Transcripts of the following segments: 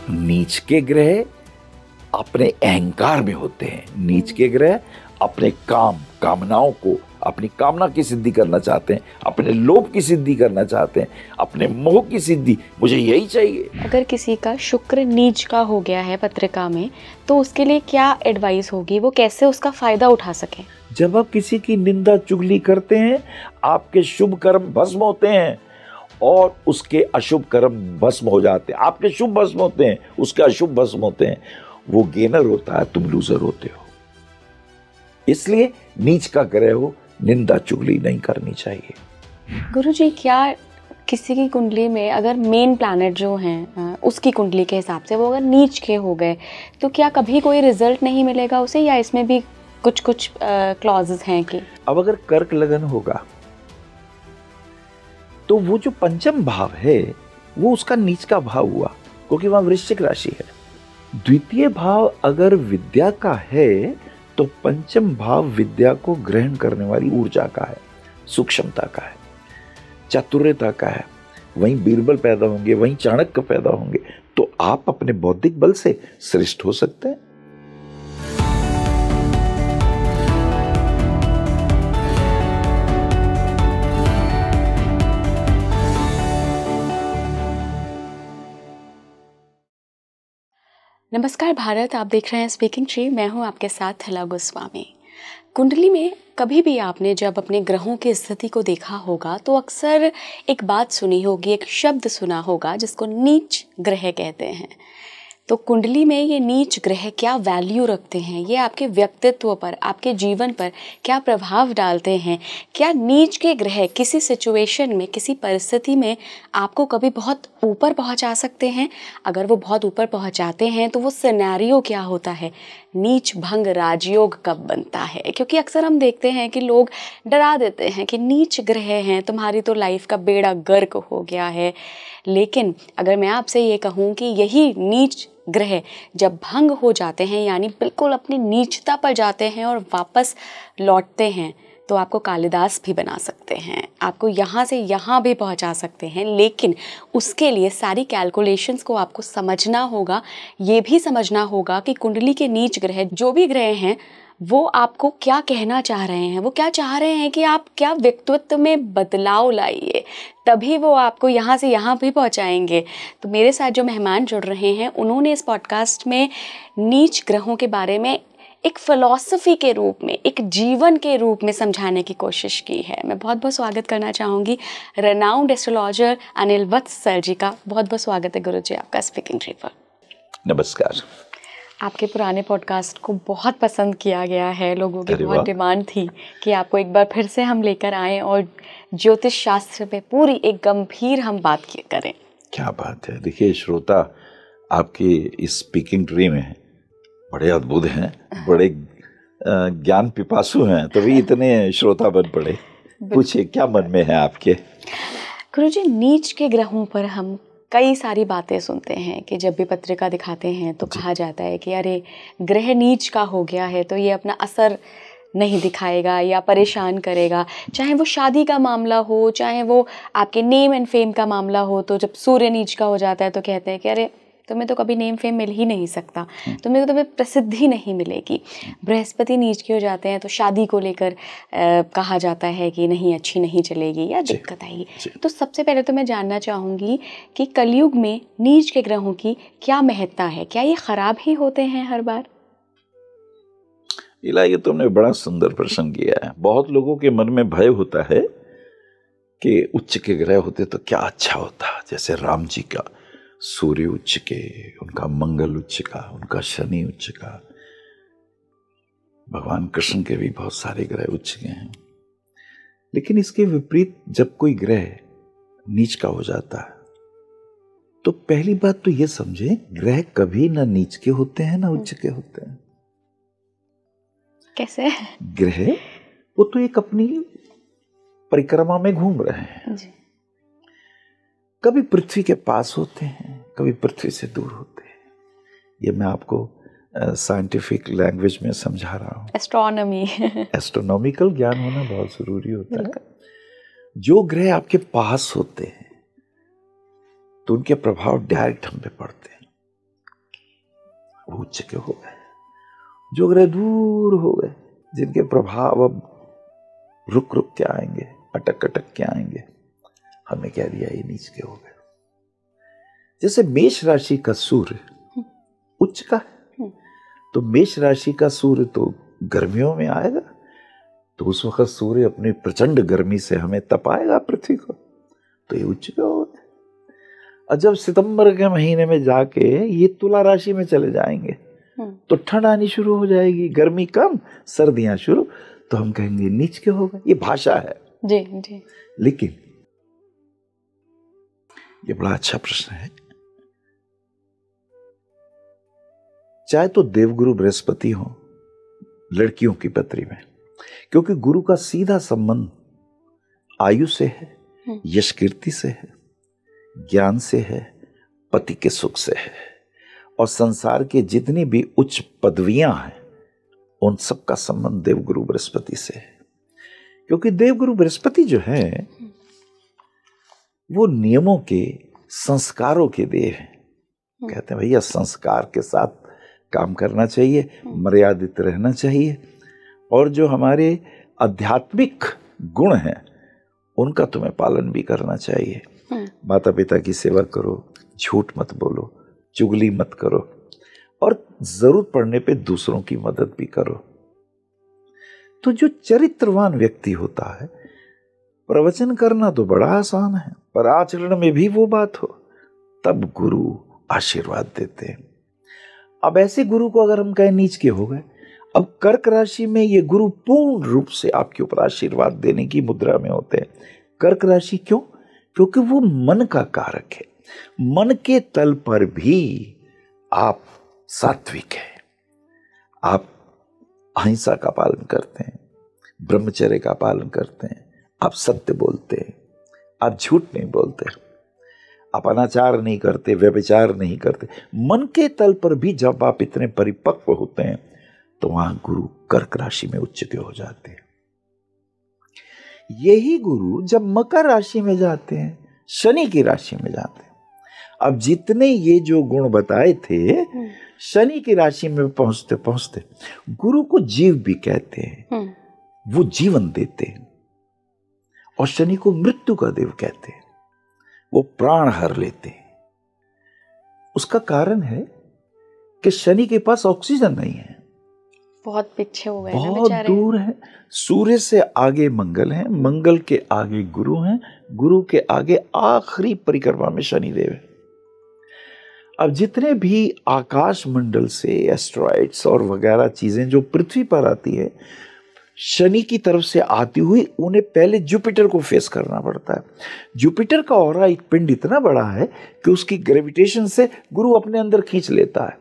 नीच के ग्रह अपने अहंकार में होते हैं, नीच के ग्रह अपने कामनाओं को, अपनी कामना की सिद्धि करना चाहते हैं, अपने लोभ की सिद्धि करना चाहते हैं, अपने मोह की सिद्धि, मुझे यही चाहिए। अगर किसी का शुक्र नीच का हो गया है पत्रिका में, तो उसके लिए क्या एडवाइस होगी, वो कैसे उसका फायदा उठा सके? जब आप किसी की निंदा चुगली करते हैं, आपके शुभ कर्म भस्म होते हैं और उसके अशुभ कर्म भस्म हो जाते हैं। आपके शुभ भस्म होते हैं, उसके अशुभ भस्म होते हैं। वो गेनर होता है, तुम लूजर होते हो। इसलिए नीच का ग्रह हो, निंदा चुगली नहीं करनी चाहिए। गुरुजी, क्या किसी की कुंडली में अगर मेन प्लैनेट जो हैं उसकी कुंडली के हिसाब से वो अगर नीच के हो गए, तो क्या कभी कोई रिजल्ट नहीं मिलेगा उसे, या इसमें भी कुछ क्लॉजेस हैं कि? अब अगर कर्क लगन होगा तो वो जो पंचम भाव है वो उसका नीच का भाव हुआ, क्योंकि वहां वृश्चिक राशि है। द्वितीय भाव अगर विद्या का है तो पंचम भाव विद्या को ग्रहण करने वाली ऊर्जा का है, सूक्ष्मता का है, चातुर्यता का है। वहीं बीरबल पैदा होंगे, वहीं चाणक्य पैदा होंगे, तो आप अपने बौद्धिक बल से श्रेष्ठ हो सकते हैं। नमस्कार भारत, आप देख रहे हैं स्पीकिंग ट्री। मैं हूं आपके साथ हला गोस्वामी। कुंडली में कभी भी आपने जब अपने ग्रहों की स्थिति को देखा होगा तो अक्सर एक बात सुनी होगी, एक शब्द सुना होगा जिसको नीच ग्रह कहते हैं। तो कुंडली में ये नीच ग्रह क्या वैल्यू रखते हैं, ये आपके व्यक्तित्व पर, आपके जीवन पर क्या प्रभाव डालते हैं? क्या नीच के ग्रह किसी सिचुएशन में, किसी परिस्थिति में आपको कभी बहुत ऊपर पहुंचा सकते हैं? अगर वो बहुत ऊपर पहुंचाते हैं तो वो सिनेरियो क्या होता है? नीच भंग राजयोग कब बनता है? क्योंकि अक्सर हम देखते हैं कि लोग डरा देते हैं कि नीच ग्रह हैं, तुम्हारी तो लाइफ का बेड़ा गर्क हो गया है। लेकिन अगर मैं आपसे ये कहूँ कि यही नीच ग्रह जब भंग हो जाते हैं, यानी बिल्कुल अपनी नीचता पर जाते हैं और वापस लौटते हैं, तो आपको कालिदास भी बना सकते हैं, आपको यहाँ से यहाँ भी पहुँचा सकते हैं। लेकिन उसके लिए सारी कैलकुलेशंस को आपको समझना होगा। ये भी समझना होगा कि कुंडली के नीच ग्रह, जो भी ग्रह हैं, वो आपको क्या कहना चाह रहे हैं, वो क्या चाह रहे हैं कि आप क्या व्यक्तित्व में बदलाव लाइए, तभी वो आपको यहाँ से यहाँ भी पहुँचाएंगे। तो मेरे साथ जो मेहमान जुड़ रहे हैं, उन्होंने इस पॉडकास्ट में नीच ग्रहों के बारे में एक फिलॉसफी के रूप में, एक जीवन के रूप में समझाने की कोशिश की है। मैं बहुत बहुत स्वागत करना चाहूँगी रेनाउंड एस्ट्रोलॉजर अनिल वत्स सर जी का। बहुत बहुत स्वागत है गुरुजी आपका स्पीकिंग ट्री पर। नमस्कार। आपके पुराने पॉडकास्ट को बहुत पसंद किया गया है, लोगों की बहुत डिमांड थी कि आपको एक बार फिर से हम लेकर आएँ और ज्योतिष शास्त्र पे पूरी एक गंभीर हम बात करें। क्या बात है। देखिए श्रोता आपकी इस स्पीकिंग ट्री में बड़े अद्भुत हैं, बड़े ज्ञान पिपासु हैं, तभी इतने श्रोता बन पड़े। पूछिए क्या मन में है आपके। गुरुजी, नीच के ग्रहों पर हम कई सारी बातें सुनते हैं कि जब भी पत्रिका दिखाते हैं तो कहा जाता है कि अरे ग्रह नीच का हो गया है तो ये अपना असर नहीं दिखाएगा या परेशान करेगा। चाहे वो शादी का मामला हो, चाहे वो आपके नेम एंड फेम का मामला हो, तो जब सूर्य नीच का हो जाता है तो कहते हैं कि अरे तुम्हें तो कभी नेम फेम मिल ही नहीं सकता, तुम्हें तो कभी प्रसिद्धि नहीं मिलेगी। बृहस्पति नीच के हो जाते हैं तो शादी को लेकर कहा जाता है कि नहीं, अच्छी नहीं चलेगी या दिक्कत आएगी। तो सबसे पहले तो मैं जानना चाहूँगी कि कलयुग में नीच के ग्रहों की क्या महत्ता है? क्या ये खराब ही होते हैं हर बार? इला, ये तुमने बड़ा सुंदर प्रश्न किया है। बहुत लोगों के मन में भय होता है कि उच्च के ग्रह होते तो क्या अच्छा होता। जैसे राम जी का सूर्य उच्च के, उनका मंगल उच्च का, उनका शनि उच्च का, भगवान कृष्ण के भी बहुत सारे ग्रह उच्च के हैं। लेकिन इसके विपरीत जब कोई ग्रह नीच का हो जाता है तो पहली बात तो ये समझे, ग्रह कभी ना नीच के होते हैं ना उच्च के होते हैं। कैसे? ग्रह वो तो एक अपनी परिक्रमा में घूम रहे हैं जी। कभी पृथ्वी के पास होते हैं, कभी पृथ्वी से दूर होते हैं। ये मैं आपको साइंटिफिक लैंग्वेज में समझा रहा हूँ। एस्ट्रोनॉमिकल ज्ञान होना बहुत जरूरी होता है। जो ग्रह आपके पास होते हैं तो उनके प्रभाव डायरेक्ट हम पे पड़ते हैं। वो उच्च के हो गए। जो ग्रह दूर हो गए, जिनके प्रभाव अब रुक रुक के आएंगे, अटक अटक के आएंगे, हमने कह दिया ये नीच के हो गए। जैसे मेष राशि का सूर्य उच्च का है, तो मेष राशि का सूर्य तो गर्मियों में आएगा, तो उस वक्त सूर्य अपनी प्रचंड गर्मी से हमें तपाएगा पृथ्वी को, तो ये उच्च का होगा। और जब सितंबर के महीने में जाके ये तुला राशि में चले जाएंगे तो ठंड आनी शुरू हो जाएगी, गर्मी कम, सर्दियां शुरू, तो हम कहेंगे नीच के होगा। ये भाषा है जी जी। लेकिन ये बड़ा अच्छा प्रश्न है। चाहे तो देवगुरु बृहस्पति हो लड़कियों की पत्री में, क्योंकि गुरु का सीधा संबंध आयु से है, यश कीर्ति से है, ज्ञान से है, पति के सुख से है, और संसार के जितनी भी उच्च पदवियां हैं उन सब का संबंध देवगुरु बृहस्पति से है। क्योंकि देवगुरु बृहस्पति जो है वो नियमों के, संस्कारों के देव हैं। कहते हैं भैया संस्कार के साथ काम करना चाहिए, मर्यादित रहना चाहिए, और जो हमारे आध्यात्मिक गुण हैं उनका तुम्हें पालन भी करना चाहिए। माता पिता की सेवा करो, झूठ मत बोलो, चुगली मत करो, और जरूरत पड़ने पे दूसरों की मदद भी करो। तो जो चरित्रवान व्यक्ति होता है, प्रवचन करना तो बड़ा आसान है, पर आचरण में भी वो बात हो, तब गुरु आशीर्वाद देते हैं। अब ऐसे गुरु को अगर हम कहें नीच के हो गए, अब कर्क राशि में ये गुरु पूर्ण रूप से आपके ऊपर आशीर्वाद देने की मुद्रा में होते हैं। कर्क राशि क्यों? क्योंकि वो मन का कारक है। मन के तल पर भी आप सात्विक हैं, आप अहिंसा का पालन करते हैं, ब्रह्मचर्य का पालन करते हैं, आप सत्य बोलते हैं, आप झूठ नहीं बोलते, आप अनाचार नहीं करते, व्यभिचार नहीं करते। मन के तल पर भी जब आप इतने परिपक्व होते हैं तो वहां गुरु कर्क राशि में उच्च के हो जाते हैं। यही गुरु जब मकर राशि में जाते हैं, शनि की राशि में जाते हैं, अब जितने ये जो गुण बताए थे, शनि की राशि में पहुंचते पहुंचते गुरु को जीव भी कहते हैं, वो जीवन देते हैं, और शनि को मृत्यु का देव कहते हैं, वो प्राण हर लेते हैं। उसका कारण है कि शनि के पास ऑक्सीजन नहीं है, बहुत पीछे हो गए, बहुत दूर है। सूर्य से आगे मंगल है, मंगल के आगे गुरु हैं, गुरु के आगे आखिरी परिक्रमा में शनिदेव है। अब जितने भी आकाश मंडल से एस्ट्रॉइड्स और वगैरह चीजें जो पृथ्वी पर आती है, शनि की तरफ से आती हुई उन्हें पहले जुपिटर को फेस करना पड़ता है। जुपिटर का ऑरा एक पिंड इतना बड़ा है कि उसकी ग्रेविटेशन से गुरु अपने अंदर खींच लेता है,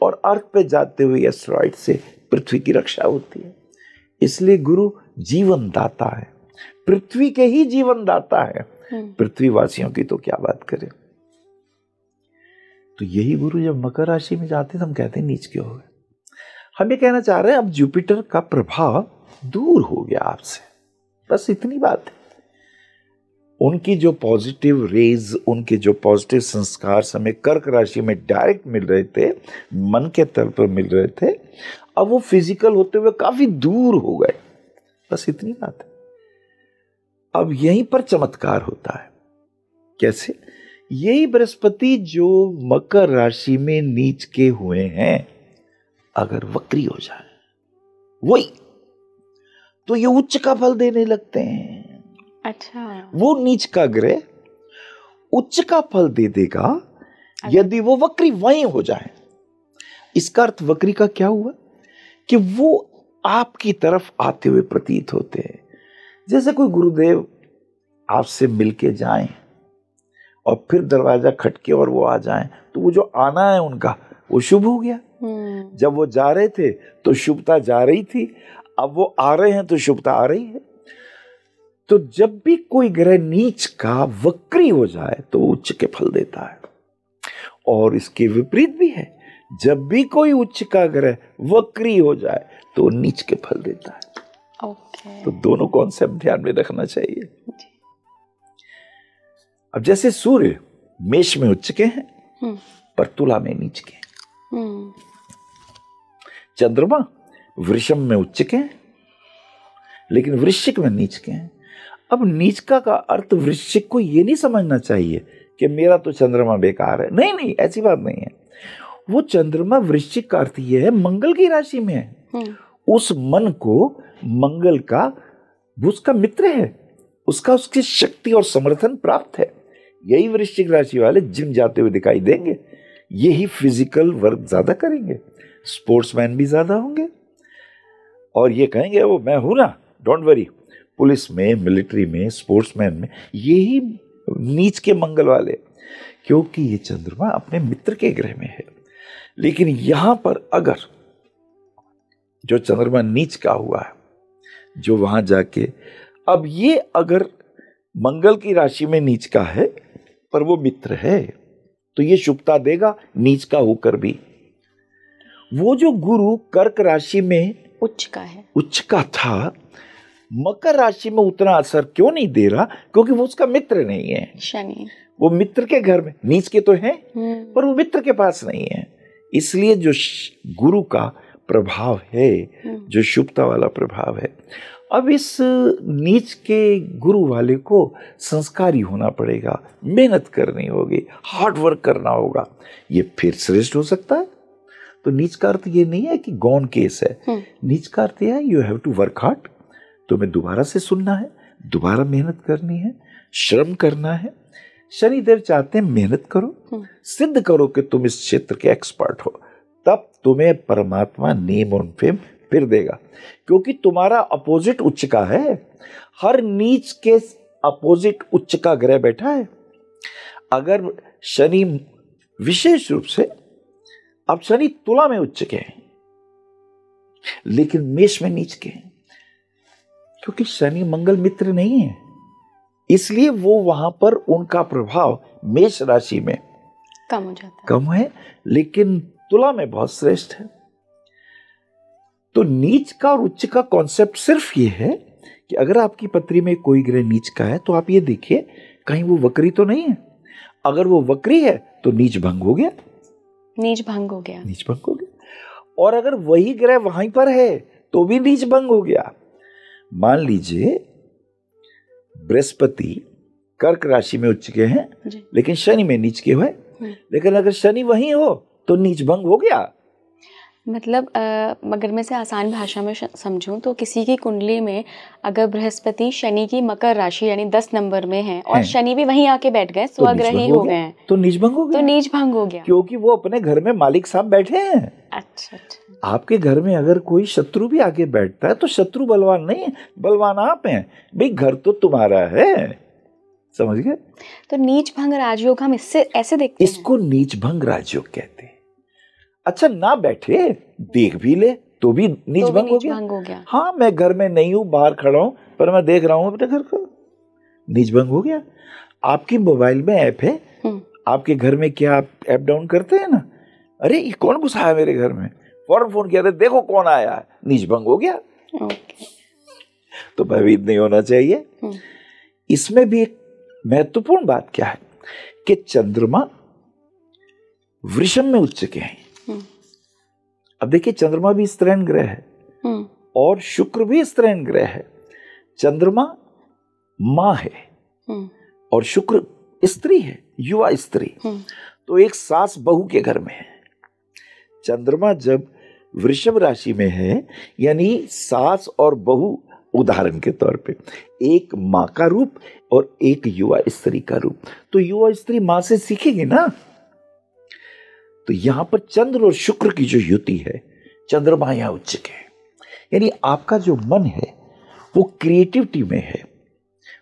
और अर्थ पे जाते हुए एस्ट्रॉइड से पृथ्वी की रक्षा होती है। इसलिए गुरु जीवन दाता है, पृथ्वी के ही जीवन दाता है, पृथ्वीवासियों की तो क्या बात करें। तो यही गुरु जब मकर राशि में जाते हैं तो हम कहते हैं नीच के हो गए। हम ये कहना चाह रहे हैं अब जुपिटर का प्रभाव दूर हो गया आपसे, बस इतनी बात है। उनकी जो पॉजिटिव रेज, उनके जो पॉजिटिव संस्कार हमें कर्क राशि में डायरेक्ट मिल रहे थे, मन के तल पर मिल रहे थे, अब वो फिजिकल होते हुए काफी दूर हो गए, बस इतनी बात है। अब यहीं पर चमत्कार होता है। कैसे? यही बृहस्पति जो मकर राशि में नीच के हुए हैं, अगर वक्री हो जाए वही, तो ये उच्च का फल देने लगते हैं। अच्छा, वो नीच का ग्रह उच्च का फल दे देगा यदि वो वक्री वहीं हो जाए। इसका अर्थ वक्री का क्या हुआ कि वो आपकी तरफ आते हुए प्रतीत होते हैं। जैसे कोई गुरुदेव आपसे मिलके जाएं और फिर दरवाजा खटके और वो आ जाएं, तो वो जो आना है उनका वो शुभ हो गया। जब वो जा रहे थे तो शुभता जा रही थी, अब वो आ रहे हैं तो शुभता आ रही है। तो जब भी कोई ग्रह नीच का वक्री हो जाए तो उच्च के फल देता है, और इसके विपरीत भी है, जब भी कोई उच्च का ग्रह वक्री हो जाए तो नीच के फल देता है। ओके। तो दोनों कॉन्सेप्ट ध्यान में रखना चाहिए। अब जैसे सूर्य मेष में उच्च के हैं पर तुला में नीच के हैं, चंद्रमा वृषभ में उच्च के हैं, लेकिन वृश्चिक में नीच के हैं। अब नीचका का अर्थ वृश्चिक को ये नहीं समझना चाहिए कि मेरा तो चंद्रमा बेकार है। नहीं नहीं, ऐसी बात नहीं है। वो चंद्रमा वृश्चिक का अर्थ ये है मंगल की राशि में है। उस मन को मंगल का, उसका मित्र है, उसका उसकी शक्ति और समर्थन प्राप्त है। यही वृश्चिक राशि वाले जिम जाते हुए दिखाई देंगे, यही फिजिकल वर्क ज्यादा करेंगे, स्पोर्ट्समैन भी ज्यादा होंगे, और ये कहेंगे वो मैं हूं ना, डोंट वरी। पुलिस में, मिलिट्री में, स्पोर्ट्समैन में यही नीच के मंगल वाले, क्योंकि ये चंद्रमा अपने मित्र के ग्रह में है। लेकिन यहां पर अगर जो चंद्रमा नीच का हुआ है, जो वहां जाके, अब ये अगर मंगल की राशि में नीच का है पर वो मित्र है, तो ये शुभता देगा नीच का होकर भी। वो जो गुरु कर्क राशि में उच्च का है, उच्च का था, मकर राशि में उतना असर क्यों नहीं दे रहा? क्योंकि वो उसका मित्र नहीं है। शनि वो मित्र के घर में, नीच के तो है पर वो मित्र के पास नहीं है। इसलिए जो गुरु का प्रभाव है, जो शुभता वाला प्रभाव है, अब इस नीच के गुरु वाले को संस्कारी होना पड़ेगा, मेहनत करनी होगी, हार्ड वर्क करना होगा, ये फिर श्रेष्ठ हो सकता है। तो नीच का अर्थ ये नहीं है कि गौन केस है। नीच का अर्थ यह है you have to work hard. तुम्हें दोबारा से सुनना है, दोबारा मेहनत करनी है, श्रम करना है। शनिदेव चाहते हैं मेहनत करो, सिद्ध करो कि तुम इस क्षेत्र के एक्सपर्ट हो, तब तुम्हें परमात्मा नेम और फेम फिर देगा। क्योंकि तुम्हारा अपोजिट उच्च का है, हर नीच के अपोजिट उच्च का ग्रह बैठा है। अगर शनि विशेष रूप से, अब शनि तुला में उच्च के हैं लेकिन मेष में नीच के हैं, क्योंकि शनि मंगल मित्र नहीं है, इसलिए वो वहां पर उनका प्रभाव मेष राशि में कम हो जाता है, कम है, लेकिन तुला में बहुत श्रेष्ठ है। तो नीच का और उच्च का कॉन्सेप्ट सिर्फ ये है कि अगर आपकी पत्री में कोई ग्रह नीच का है तो आप ये देखिए कहीं वो वक्री तो नहीं है। अगर वो वक्री है तो नीच भंग हो गया, नीच भंग हो गया, नीच भंग हो गया। और अगर वही ग्रह वहीं पर है तो भी नीच भंग हो गया। मान लीजिए बृहस्पति कर्क राशि में उच्च के हैं लेकिन शनि में नीच के हुए, लेकिन अगर शनि वहीं हो तो नीच भंग हो गया। मतलब अगर मैं से आसान भाषा में समझूं तो किसी की कुंडली में अगर बृहस्पति शनि की मकर राशि यानी 10 नंबर में है और शनि भी वहीं आके बैठ गए, स्वग्रही हो गए हैं, तो नीच भंग हो गया। तो नीच भंग हो गया, क्योंकि वो अपने घर में मालिक साहब बैठे हैं। अच्छा। आपके घर में अगर कोई शत्रु भी आके बैठता है तो शत्रु बलवान नहीं है, बलवान आप हैं। भाई घर तो तुम्हारा है, समझ गए? तो नीच भंग राजयोग हम इससे ऐसे देखते हैं, इसको नीच भंग राजयोग कहते हैं। अच्छा ना बैठे देख भी ले तो भी नीच भंग हो गया। हाँ मैं घर में नहीं हूं, बाहर खड़ा हूं, पर मैं देख रहा हूं अपने घर को, नीच भंग हो गया। आपकी मोबाइल में ऐप है, आपके घर में क्या आप ऐप डाउन करते हैं ना, अरे ये कौन घुसा है मेरे घर में, फौरन फोन किया था देखो कौन आया है, नीच भंग हो गया। तो भयभीत नहीं होना चाहिए। इसमें भी एक महत्वपूर्ण बात क्या है कि चंद्रमा वृषभ में उच्च के हैं। अब देखिए चंद्रमा भी स्त्रीण ग्रह है और शुक्र भी स्त्रीण ग्रह है। चंद्रमा मां है और शुक्र स्त्री है, युवा स्त्री, तो एक सास बहू के घर में है। चंद्रमा जब वृषभ राशि में है यानी सास और बहू, उदाहरण के तौर पे एक मां का रूप और एक युवा स्त्री का रूप, तो युवा स्त्री मां से सीखेगी ना। तो यहां पर चंद्र और शुक्र की जो युति है, चंद्रमा यहां उच्च के, यानी आपका जो मन है वो क्रिएटिविटी में है,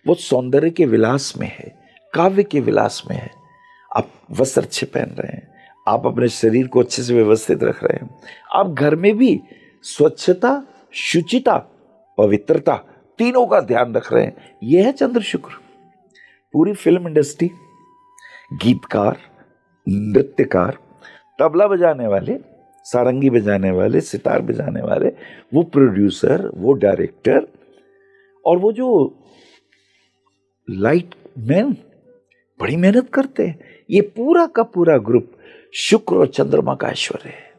वो सौंदर्य के विलास में है, काव्य के विलास में है। आप वस्त्र अच्छे पहन रहे हैं, आप अपने शरीर को अच्छे से व्यवस्थित रख रहे हैं, आप घर में भी स्वच्छता, शुचिता, पवित्रता तीनों का ध्यान रख रहे हैं। यह है चंद्र शुक्र। पूरी फिल्म इंडस्ट्री, गीतकार, नृत्यकार, तबला बजाने वाले, सारंगी बजाने वाले, सितार बजाने वाले, वो प्रोड्यूसर, वो डायरेक्टर और वो जो लाइट मैन बड़ी मेहनत करते हैं। ये पूरा का पूरा ग्रुप शुक्र और चंद्रमा का ऐश्वर्य है।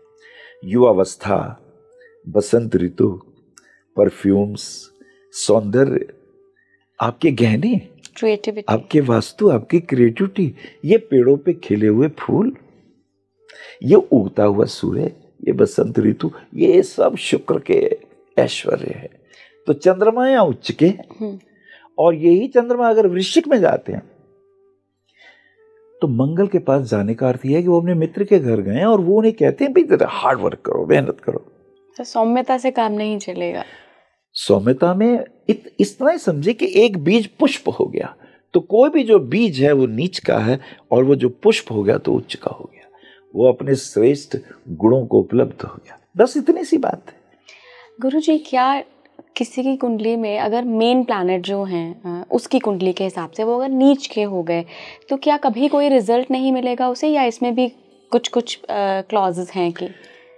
युवावस्था, बसंत ऋतु, परफ्यूम्स, सौंदर्य, आपके गहने, क्रिएटिविटी, आपके वास्तु, आपकी क्रिएटिविटी, ये पेड़ों पे खिले हुए फूल, ये उगता हुआ सूर्य, ये बसंत ऋतु, ये सब शुक्र के ऐश्वर्य है। तो चंद्रमा यहाँ उच्च के, और यही चंद्रमा अगर वृश्चिक में जाते हैं तो मंगल के पास जाने का अर्थ यह है कि वो अपने मित्र के घर गए और वो उन्हें कहते हैं भाई हार्ड वर्क करो, मेहनत करो। तो सौम्यता से काम नहीं चलेगा। सौम्यता में इस तरह ही समझे कि एक बीज पुष्प हो गया, तो कोई भी जो बीज है वो नीच का है और वो जो पुष्प हो गया तो उच्च का हो गया, वो अपने श्रेष्ठ गुणों को उपलब्ध हो गया। बस इतनी सी बात है। गुरुजी, क्या किसी की कुंडली में अगर मेन प्लैनेट जो हैं उसकी कुंडली के हिसाब से वो अगर नीच के हो गए तो क्या कभी कोई रिजल्ट नहीं मिलेगा उसे, या इसमें भी कुछ कुछ क्लॉजेस हैं? कि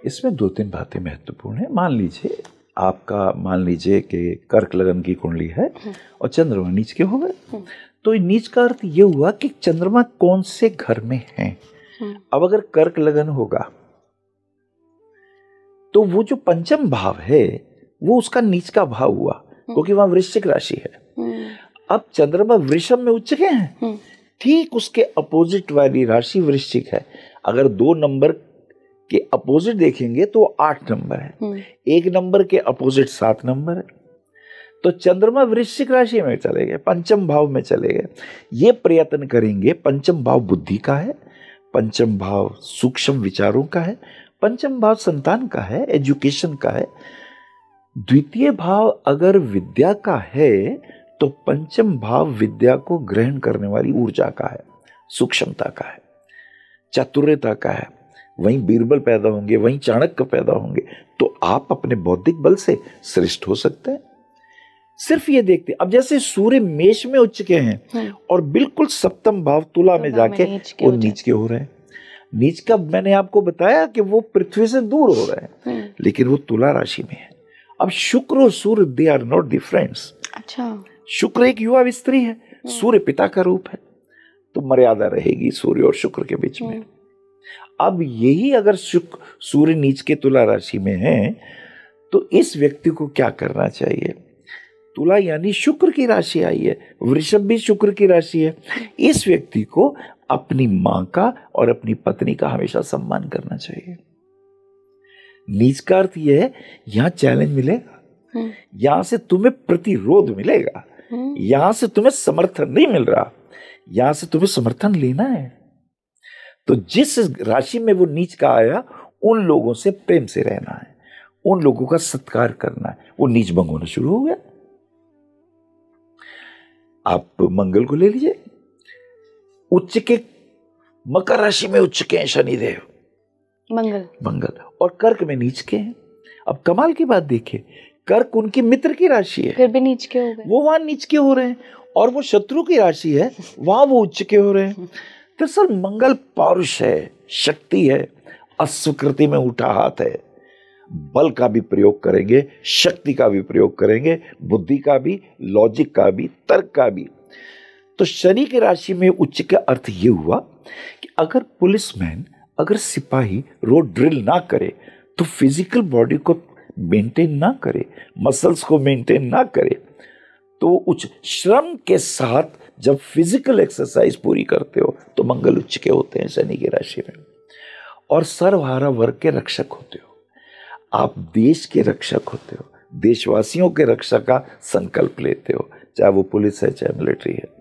इसमें 2-3 बातें महत्वपूर्ण है। मान लीजिए कि कर्क लगन की कुंडली है और चंद्रमा नीच के हो गए, तो नीच का अर्थ ये हुआ कि चंद्रमा कौन से घर में है। अब अगर कर्क लगन होगा तो वो जो पंचम भाव है वो उसका नीच का भाव हुआ, क्योंकि वहां वृश्चिक राशि है। अब चंद्रमा वृषभ में उच्च के हैं, ठीक उसके अपोजिट वाली राशि वृश्चिक है। अगर 2 नंबर के अपोजिट देखेंगे तो 8 नंबर है, 1 नंबर के अपोजिट 7 नंबर है। तो चंद्रमा वृश्चिक राशि में चले गए, पंचम भाव में चले गए। ये प्रयत्न करेंगे, पंचम भाव बुद्धि का है, पंचम भाव सूक्ष्म विचारों का है, पंचम भाव संतान का है, एजुकेशन का है। द्वितीय भाव अगर विद्या का है तो पंचम भाव विद्या को ग्रहण करने वाली ऊर्जा का है, सूक्ष्मता का है, चातुर्यता का है। वहीं बीरबल पैदा होंगे, वहीं चाणक्य पैदा होंगे, तो आप अपने बौद्धिक बल से श्रेष्ठ हो सकते हैं। सिर्फ ये देखते, अब जैसे सूर्य मेष में उच्च के हैं और बिल्कुल सप्तम भाव तुला में जाके वो नीच के हो रहे हैं। नीच का मैंने आपको बताया कि वो पृथ्वी से दूर हो रहे हैं, लेकिन वो तुला राशि में है। अब शुक्र और Surya they are not the friends. अच्छा, शुक्र एक युवा स्त्री है, सूर्य पिता का रूप है, तो मर्यादा रहेगी सूर्य और शुक्र के बीच में। अब यही अगर सूर्य नीच के तुला राशि में है तो इस व्यक्ति को क्या करना चाहिए? तुला यानी शुक्र की राशि आई है, वृषभ भी शुक्र की राशि है। इस व्यक्ति को अपनी मां का और अपनी पत्नी का हमेशा सम्मान करना चाहिए। नीच का अर्थ यह है, यहां चैलेंज मिलेगा, यहां से तुम्हें प्रतिरोध मिलेगा, यहां से तुम्हें समर्थन नहीं मिल रहा, यहां से तुम्हें समर्थन लेना है। तो जिस राशि में वो नीच का आया, उन लोगों से प्रेम से रहना है, उन लोगों का सत्कार करना है। वो नीच भंग होना शुरू हो गया। आप मंगल को ले लीजिए, उच्च के मकर राशि में उच्च के हैं शनिदेव, मंगल और कर्क में नीच के हैं। अब कमाल की बात देखिए, कर्क उनकी मित्र की राशि है, फिर भी नीच के हो गए, वो वहां नीच के हो रहे हैं, और वो शत्रु की राशि है, वहां वो उच्च के हो रहे हैं। दरअसल मंगल पौरुष है, शक्ति है, अश्वकृति में उठा हाथ है, बल का भी प्रयोग करेंगे, शक्ति का भी प्रयोग करेंगे, बुद्धि का भी, लॉजिक का भी, तर्क का भी। तो शनि की राशि में उच्च का अर्थ ये हुआ कि अगर पुलिसमैन, अगर सिपाही रोड ड्रिल ना करे, तो फिजिकल बॉडी को मेंटेन ना करे, मसल्स को मेंटेन ना करे, तो उच्च श्रम के साथ जब फिजिकल एक्सरसाइज पूरी करते हो तो मंगल उच्च के होते हैं शनि की राशि में, और सर्वहारा वर्ग के रक्षक होते हो, आप देश के रक्षक होते हो, देशवासियों के रक्षा का संकल्प लेते हो, चाहे वो पुलिस है चाहे मिलिट्री है।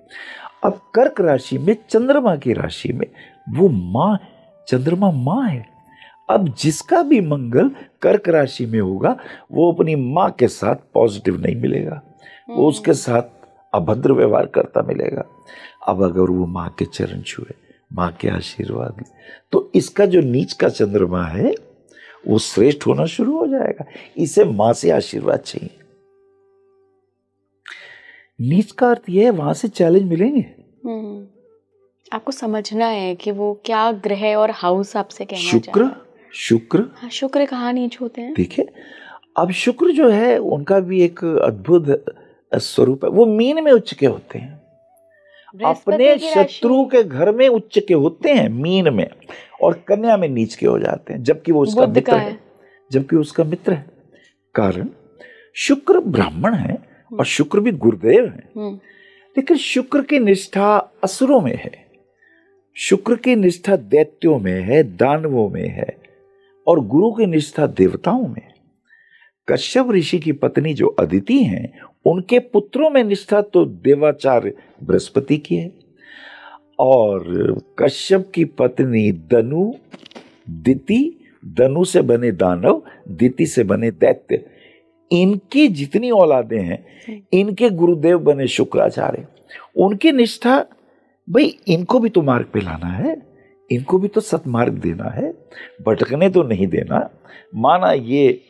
अब कर्क राशि में चंद्रमा की राशि में वो मां, चंद्रमा मां है। अब जिसका भी मंगल कर्क राशि में होगा वो अपनी मां के साथ पॉजिटिव नहीं मिलेगा, वो उसके साथ अभद्र व्यवहार करता मिलेगा। अब अगर वो मां के चरण छुए, मां के आशीर्वाद ले, तो इसका जो नीच का चंद्रमा है वो श्रेष्ठ होना शुरू हो जाएगा। इसे मां से आशीर्वाद चाहिए। नीच का अर्थ यह है वहां से चैलेंज मिलेंगे। आपको समझना है कि वो क्या ग्रह और हाउस आपसे कहना शुक्र, शुक्र, हाँ, शुक्र कहाँ नीच होते हैं? देखिए, अब शुक्र जो है उनका भी एक अद्भुत स्वरूप है, वो मीन में उच्च के होते हैं, अपने शत्रु के घर में उच्च के होते हैं मीन में, और कन्या में नीच के हो जाते हैं, जब्कि वो उसका मित्र है, जबकि उसका मित्र है। कारण शुक्र ब्राह्मण है और शुक्र भी गुरुदेव है, लेकिन शुक्र की निष्ठा असुरों में है, शुक्र की निष्ठा दैत्यों में है, दानवों में है, और गुरु की निष्ठा देवताओं में। कश्यप ऋषि की पत्नी जो अदिति हैं, उनके पुत्रों में निष्ठा तो देवाचार्य बृहस्पति की है, और कश्यप की पत्नी दनु, दिति, दनु से बने दानव, दिति से बने दैत्य, इनकी जितनी औलादें हैं इनके गुरुदेव बने शुक्राचार्य। उनकी निष्ठा, भाई इनको भी तो मार्ग पे लाना है, इनको भी तो सतमार्ग देना है, भटकने तो नहीं देना। माना ये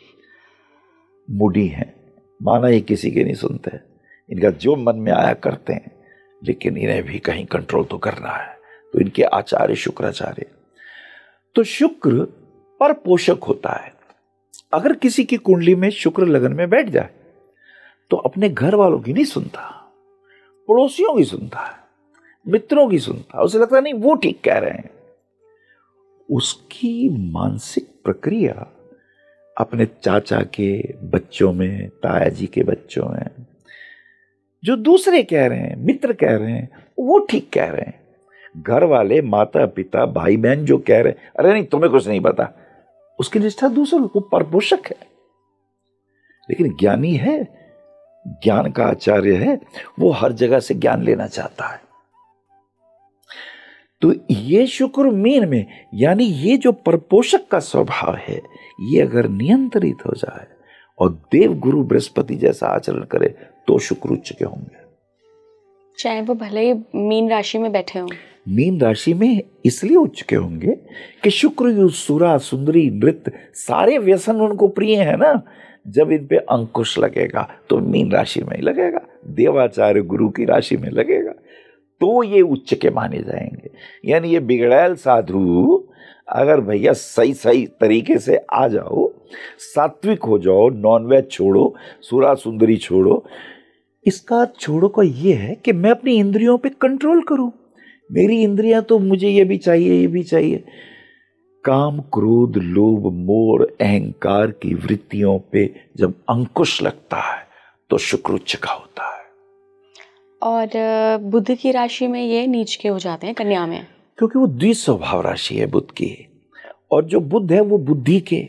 मूडी है, माना ये किसी के नहीं सुनते, इनका जो मन में आया करते हैं, लेकिन इन्हें भी कहीं कंट्रोल तो करना है, तो इनके आचार्य शुक्राचार्य। तो शुक्र पर पोषक होता है। अगर किसी की कुंडली में शुक्र लगन में बैठ जाए तो अपने घर वालों की नहीं सुनता, पड़ोसियों की सुनता है, मित्रों की सुनता है, उसे लगता नहीं वो ठीक कह रहे हैं। उसकी मानसिक प्रक्रिया अपने चाचा के बच्चों में, ताया जी के बच्चों में, जो दूसरे कह रहे हैं, मित्र कह रहे हैं, वो ठीक कह रहे हैं। घर वाले, माता पिता, भाई बहन जो कह रहे हैं, अरे नहीं तुम्हें कुछ नहीं पता, उसकी निष्ठा दूसरों को परपोषक है। लेकिन ज्ञानी है, ज्ञान का आचार्य है, वो हर जगह से ज्ञान लेना चाहता है। तो ये शुक्र मीन में, यानी ये जो परपोषक का स्वभाव है, ये अगर नियंत्रित हो जाए और देव गुरु बृहस्पति जैसा आचरण करे तो शुक्र उच्च के होंगे, चाहे वो भले ही मीन राशि में बैठे हों। मीन राशि में इसलिए उच्च के होंगे कि शुक्र युग, सुरा, सुंदरी, नृत्य, सारे व्यसन उनको प्रिय है ना। जब इन पे अंकुश लगेगा तो मीन राशि में ही लगेगा, देवाचार्य गुरु की राशि में लगेगा, तो ये उच्च के माने जाएंगे। यानी ये बिगड़ैल साधु अगर भैया सही सही तरीके से आ जाओ, सात्विक हो जाओ, नॉनवेज छोड़ो, सुरा सुंदरी छोड़ो, इसका छोड़ो का ये है कि मैं अपनी इंद्रियों पे कंट्रोल करूं। मेरी इंद्रियां तो मुझे ये भी चाहिए, ये भी चाहिए। काम, क्रोध, लोभ, मोह, अहंकार की वृत्तियों पे जब अंकुश लगता है तो शुक्र उच्च का होता है। और बुध की राशि में ये नीच के हो जाते हैं, कन्या में, क्योंकि वो द्विस्वभाव राशि है बुध की, और जो बुध है वो बुद्धि के,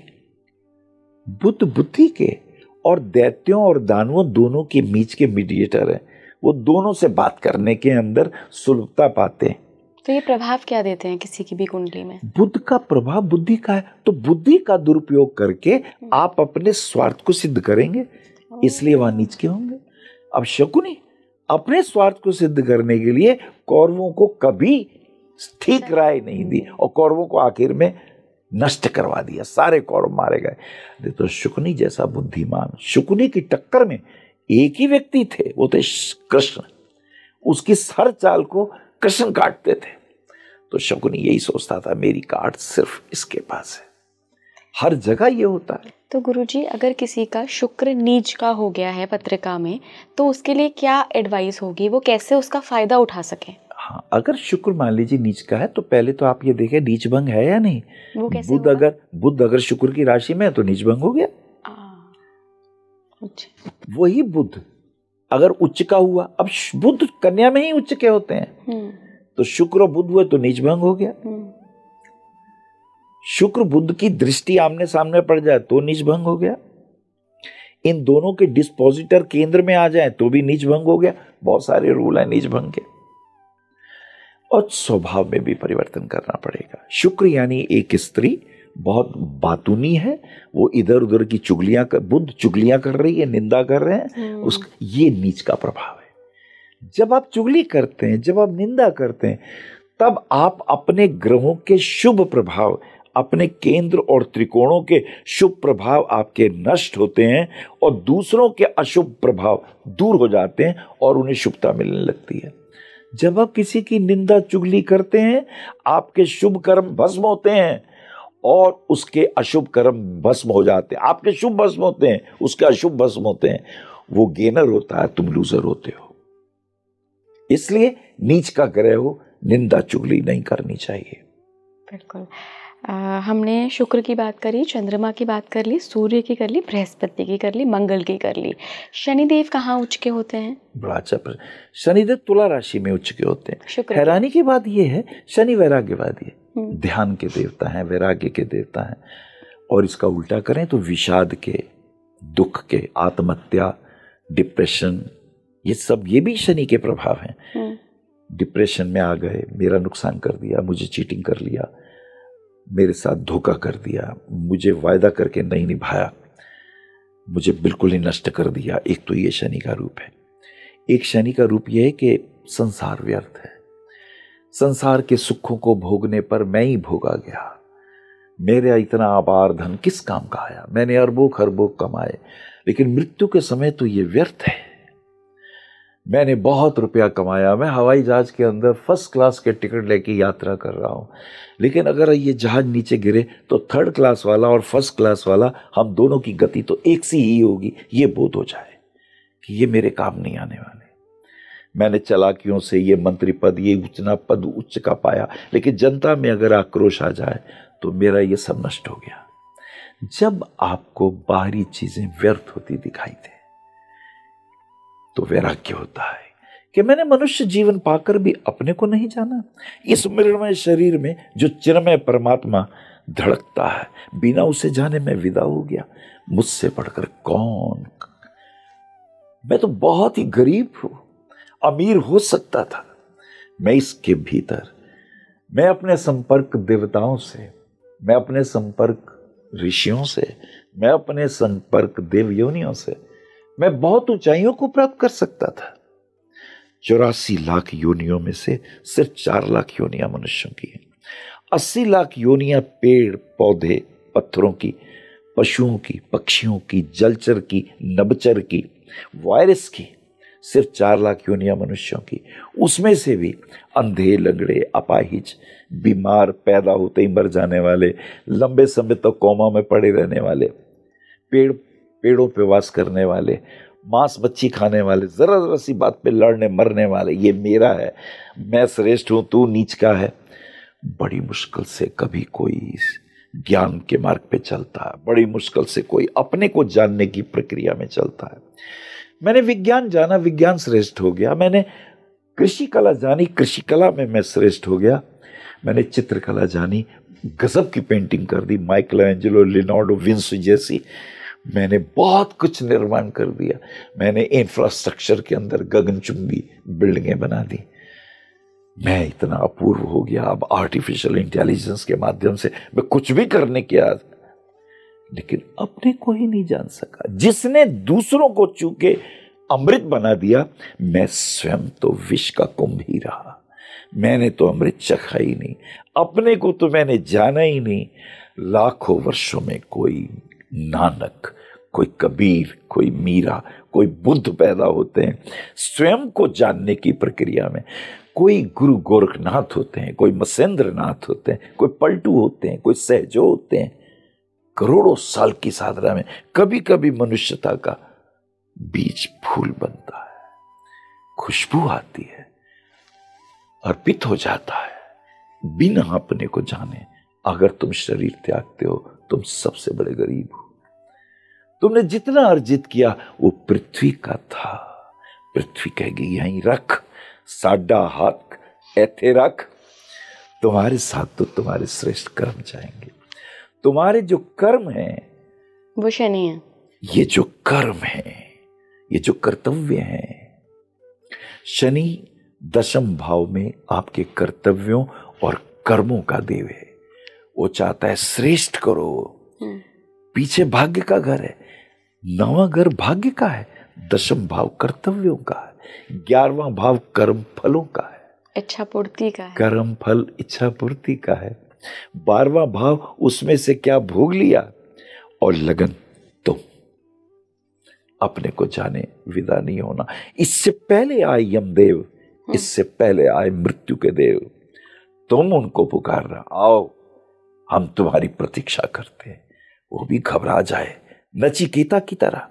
बुध बुद्धि के, और दैत्यों और दानवों दोनों के बीच के मीडिएटर है। वो दोनों से बात करने के अंदर सुलभता पाते हैं। तो ये प्रभाव क्या देते हैं किसी की भी कुंडली में? बुध का प्रभाव बुद्धि का है, तो बुद्धि का दुरुपयोग करके आप अपने स्वार्थ को सिद्ध करेंगे, इसलिए वहां नीच के होंगे। अब शकुनी अपने स्वार्थ को सिद्ध करने के लिए कौरवों को कभी ठीक राय नहीं दी और कौरवों को आखिर में नष्ट करवा दिया, सारे कौरव मारे गए। तो शुकुनी जैसा बुद्धिमान, शुकुनी की टक्कर में एक ही व्यक्ति थे, वो थे कृष्ण। उसकी हर चाल को कृष्ण काटते थे, तो शकुनी यही सोचता था मेरी काट सिर्फ इसके पास है। हर जगह ये होता है। तो गुरुजी, अगर किसी का शुक्र नीच का हो गया है पत्रिका में, तो उसके लिए क्या एडवाइस होगी, वो कैसे उसका फायदा उठा सके? हाँ, अगर शुक्र मान लीजिए नीच का है तो पहले तो आप ये देखें नीच भंग है या नहीं। वो कैसे बुध अगर शुक्र की राशि में है तो नीच भंग हो गया। वही बुध अगर उच्च का हुआ, अब बुध कन्या में ही उच्च के होते हैं, तो शुक्र बुध हुए तो नीच भंग हो गया। शुक्र बुध की दृष्टि आमने सामने पड़ जाए तो नीच भंग हो गया। इन दोनों के डिस्पोजिटर केंद्र में आ जाए तो भी नीच भंग हो गया। बहुत सारे रूल है नीच भंग के। और स्वभाव में भी परिवर्तन करना पड़ेगा। शुक्र यानी एक स्त्री बहुत बातूनी है, वो इधर उधर की चुगलियां कर, बुध चुगलियां कर रही है, निंदा कर रहे हैं, ये नीच का प्रभाव है। जब आप चुगली करते हैं, जब आप निंदा करते हैं, तब आप अपने ग्रहों के शुभ प्रभाव, अपने केंद्र और त्रिकोणों के शुभ प्रभाव आपके नष्ट होते हैं और दूसरों के अशुभ प्रभाव दूर हो जाते हैं और उन्हें शुभता मिलने लगती है। जब आप किसी की निंदा चुगली करते हैं, आपके शुभ कर्म भस्म होते हैं और उसके अशुभ कर्म भस्म हो जाते हैं। आपके शुभ भस्म होते हैं, उसके अशुभ भस्म होते हैं। वो गेनर होता है, तुम लूजर होते हो। इसलिए नीच का ग्रह हो, निंदा चुगली नहीं करनी चाहिए। बिल्कुल। हमने शुक्र की बात करी, चंद्रमा की बात कर ली, सूर्य की कर ली, बृहस्पति की कर ली, मंगल की कर ली। शनिदेव कहाँ उच्च के होते हैं? बड़ा अच्छा प्रश्न। शनिदेव तुला राशि में उच्च के होते हैं। शुक्र हैरानी की बात यह है, शनि वैराग्यवादी है, ध्यान के देवता हैं, वैराग्य के देवता हैं। और इसका उल्टा करें तो विषाद के, दुख के, आत्महत्या, डिप्रेशन, ये सब ये भी शनि के प्रभाव हैं। डिप्रेशन में आ गए, मेरा नुकसान कर दिया, मुझे चीटिंग कर लिया, मेरे साथ धोखा कर दिया, मुझे वायदा करके नहीं निभाया, मुझे बिल्कुल ही नष्ट कर दिया। एक तो ये शनि का रूप है। एक शनि का रूप यह है कि संसार व्यर्थ है, संसार के सुखों को भोगने पर मैं ही भोगा गया, मेरा इतना आभार धन किस काम का आया, मैंने अरबों खरबों कमाए, लेकिन मृत्यु के समय तो ये व्यर्थ है। मैंने बहुत रुपया कमाया, मैं हवाई जहाज के अंदर फर्स्ट क्लास के टिकट लेके यात्रा कर रहा हूं, लेकिन अगर ये जहाज नीचे गिरे तो थर्ड क्लास वाला और फर्स्ट क्लास वाला, हम दोनों की गति तो एक सी ही होगी, ये बोध हो जाए कि ये मेरे काम नहीं आने वाले। मैंने चालाकियों से ये मंत्री पद, ये उच्चना पद उच्च का पाया, लेकिन जनता में अगर आक्रोश आ जाए तो मेरा ये सब नष्ट हो गया। जब आपको बाहरी चीजें व्यर्थ होती दिखाई दे तो वैराग्य होता है कि मैंने मनुष्य जीवन पाकर भी अपने को नहीं जाना। इस मृण्मय शरीर में जो चिन्मय परमात्मा धड़कता है, बिना उसे जाने मैं विदा हो गया। मुझसे बढ़कर कौन? मैं तो बहुत ही गरीब हूं, अमीर हो सकता था। मैं इसके भीतर, मैं अपने संपर्क देवताओं से, मैं अपने संपर्क ऋषियों से, मैं अपने संपर्क देव योनियों से मैं बहुत ऊंचाइयों को प्राप्त कर सकता था। 84 लाख योनियों में से सिर्फ 4 लाख योनियां मनुष्यों की हैं। 80 लाख योनियां पेड़ पौधे पत्थरों की, पशुओं की, पक्षियों की, जलचर की, नभचर की, वायरस की। सिर्फ 4 लाख योनियां मनुष्यों की। उसमें से भी अंधे, लंगड़े, अपाहिज, बीमार, पैदा होते ही मर जाने वाले, लंबे समय तक कोमा में पड़े रहने वाले, पेड़ों पे वास करने वाले, मांस मच्छी खाने वाले, जरा जरा सी बात पे लड़ने मरने वाले, ये मेरा है, मैं श्रेष्ठ हूं, तू नीच का है। बड़ी मुश्किल से कभी कोई ज्ञान के मार्ग पे चलता है, बड़ी मुश्किल से कोई अपने को जानने की प्रक्रिया में चलता है। मैंने विज्ञान जाना, विज्ञान श्रेष्ठ हो गया। मैंने कृषि कला जानी, कृषि कला में मैं श्रेष्ठ हो गया। मैंने चित्रकला जानी, गजब की पेंटिंग कर दी, माइकल एंजेलो, लियोनार्डो विंसी जैसी। मैंने बहुत कुछ निर्माण कर दिया। मैंने इंफ्रास्ट्रक्चर के अंदर गगनचुंबी बिल्डिंगें बना दी। मैं इतना अपूर्व हो गया, अब आर्टिफिशियल इंटेलिजेंस के माध्यम से मैं कुछ भी करने के आज, लेकिन अपने को ही नहीं जान सका। जिसने दूसरों को चूके अमृत बना दिया, मैं स्वयं तो विष का कुंभ ही रहा। मैंने तो अमृत चखा ही नहीं, अपने को तो मैंने जाना ही नहीं। लाखों वर्षों में कोई नानक, कोई कबीर, कोई मीरा, कोई बुद्ध पैदा होते हैं स्वयं को जानने की प्रक्रिया में। कोई गुरु गोरखनाथ होते हैं, कोई मसेंद्र नाथ होते हैं, कोई पलटू होते हैं, कोई सहजो होते हैं। करोड़ों साल की साधना में कभी कभी मनुष्यता का बीज फूल बनता है, खुशबू आती है, अर्पित हो जाता है बिना अपने को जाने। अगर तुम शरीर त्यागते हो, तुम सबसे बड़े गरीब हो। तुमने जितना अर्जित किया वो पृथ्वी का था। पृथ्वी कहेगी यहीं रख, साडा हाथ ऐथे रख। तुम्हारे साथ तो तुम्हारे श्रेष्ठ कर्म जाएंगे। तुम्हारे जो कर्म हैं वो शनि है। ये जो कर्म है, ये जो कर्तव्य हैं, शनि 10th भाव में आपके कर्तव्यों और कर्मों का देव है। वो चाहता है श्रेष्ठ करो। पीछे भाग्य का घर है, 9वां घर भाग्य का है, 10th भाव कर्तव्यों का है, 11वां भाव कर्म फलों का है, इच्छा पूर्ति का है। कर्म फल इच्छा पूर्ति का है। 12वां भाव उसमें से क्या भोग लिया, और लगन तुम अपने को जाने विदा नहीं होना। इससे पहले आए यमदेव, इससे पहले आए मृत्यु के देव, तुम उनको पुकार रहा, आओ हम तुम्हारी प्रतीक्षा करते हैं। वो भी घबरा जाए नचिकेता की तरह।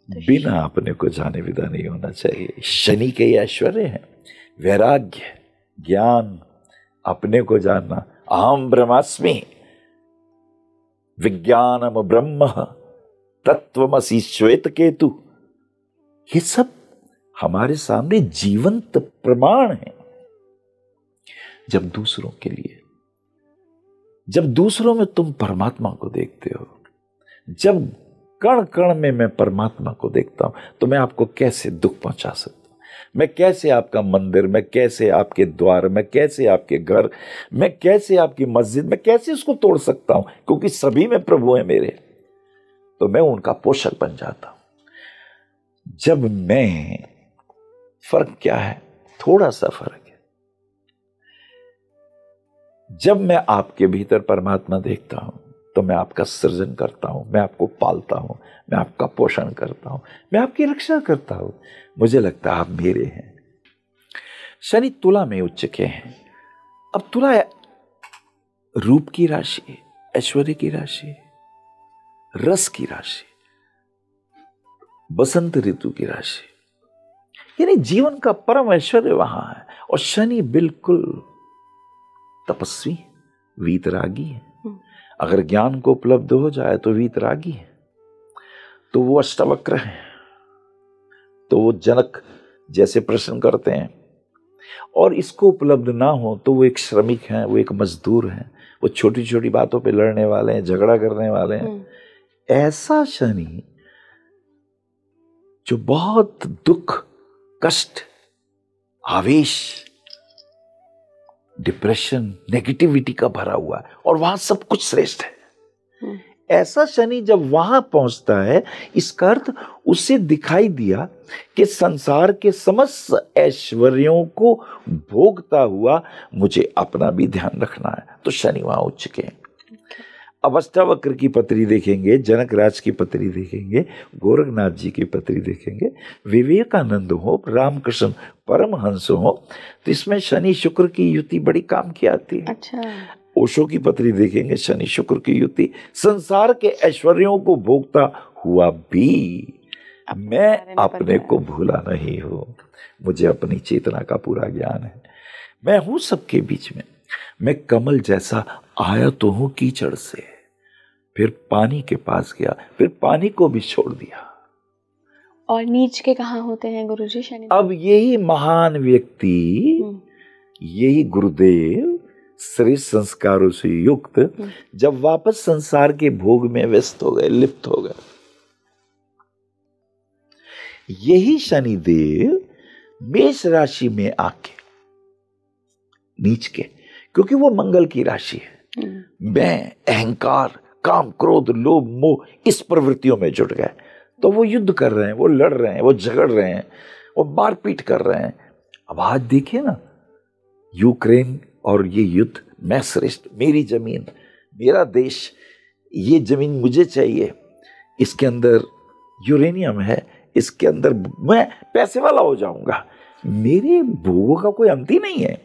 बिना अपने को जाने विदा नहीं होना चाहिए। शनि के ये ऐश्वर्य है, वैराग्य, ज्ञान, अपने को जानना, अहम ब्रह्मास्मि, विज्ञानम ब्रह्म, तत्वमसि श्वेत केतु, ये सब हमारे सामने जीवंत प्रमाण है। जब दूसरों के लिए, जब दूसरों में तुम परमात्मा को देखते हो, जब कण कण में मैं परमात्मा को देखता हूं, तो मैं आपको कैसे दुख पहुंचा सकता हूं? मैं कैसे आपका मंदिर, मैं कैसे आपके द्वार, मैं कैसे आपके घर, मैं कैसे आपकी मस्जिद, मैं कैसे उसको तोड़ सकता हूं? क्योंकि सभी में प्रभु है मेरे, तो मैं उनका पोषक बन जाता हूं। जब मैं, फर्क क्या है? थोड़ा सा फर्क है। जब मैं आपके भीतर परमात्मा देखता हूं, तो मैं आपका सृजन करता हूं, मैं आपको पालता हूं, मैं आपका पोषण करता हूं, मैं आपकी रक्षा करता हूं। मुझे लगता है आप मेरे हैं। शनि तुला में उच्च के हैं। अब तुला रूप की राशि, ऐश्वर्य की राशि, रस की राशि, बसंत ऋतु की राशि, यानी जीवन का परम ऐश्वर्य वहां है। और शनि बिल्कुल तपस्वी, वीतरागी है। अगर ज्ञान को उपलब्ध हो जाए तो वीतरागी है, तो वो अष्टवक्र है, तो वो जनक जैसे प्रश्न करते हैं। और इसको उपलब्ध ना हो तो वो एक श्रमिक है, वो एक मजदूर है, वो छोटी छोटी बातों पे लड़ने वाले हैं, झगड़ा करने वाले हैं। ऐसा शनि जो बहुत दुख, कष्ट, आवेश, डिप्रेशन, नेगेटिविटी का भरा हुआ है, और वहां सब कुछ श्रेष्ठ है। ऐसा शनि जब वहां पहुंचता है, इसका अर्थ उसे दिखाई दिया कि संसार के समस्त ऐश्वर्यों को भोगता हुआ मुझे अपना भी ध्यान रखना है, तो शनि वहां उच्च के हैं। अब अष्टावक्र की पत्री देखेंगे, जनक राज की पत्री देखेंगे, गोरखनाथ जी की पत्री देखेंगे, विवेकानंद हो, रामकृष्ण परमहंस हो, तो इसमें शनि शुक्र की युति बड़ी काम की आती है। अच्छा। ओशो की पत्री देखेंगे, शनि शुक्र की युति, संसार के ऐश्वर्यों को भोगता हुआ भी मैं अपने को भूला नहीं हूं। मुझे अपनी चेतना का पूरा ज्ञान है। मैं हूं सबके बीच में। मैं कमल जैसा आया तो हूं कीचड़ से, फिर पानी के पास गया, फिर पानी को भी छोड़ दिया। और नीच के कहाँ होते हैं गुरुजी शनि? अब यही महान व्यक्ति, यही गुरुदेव श्रेष्ठ संस्कारों से युक्त जब वापस संसार के भोग में व्यस्त हो गए, लिप्त हो गए, यही शनिदेव मेष राशि में आके नीच के, क्योंकि वो मंगल की राशि है, मैं, अहंकार, काम, क्रोध, लोभ, मोह, इस प्रवृत्तियों में जुट गए, तो वो युद्ध कर रहे हैं, वो लड़ रहे हैं, वो झगड़ रहे हैं, वो मारपीट कर रहे हैं। अब आज देखिए ना, यूक्रेन और ये युद्ध, मैं श्रेष्ठ, मेरी जमीन, मेरा देश, ये जमीन मुझे चाहिए, इसके अंदर यूरेनियम है, इसके अंदर मैं पैसे वाला हो जाऊंगा, मेरे भोगों का कोई अंत ही नहीं है।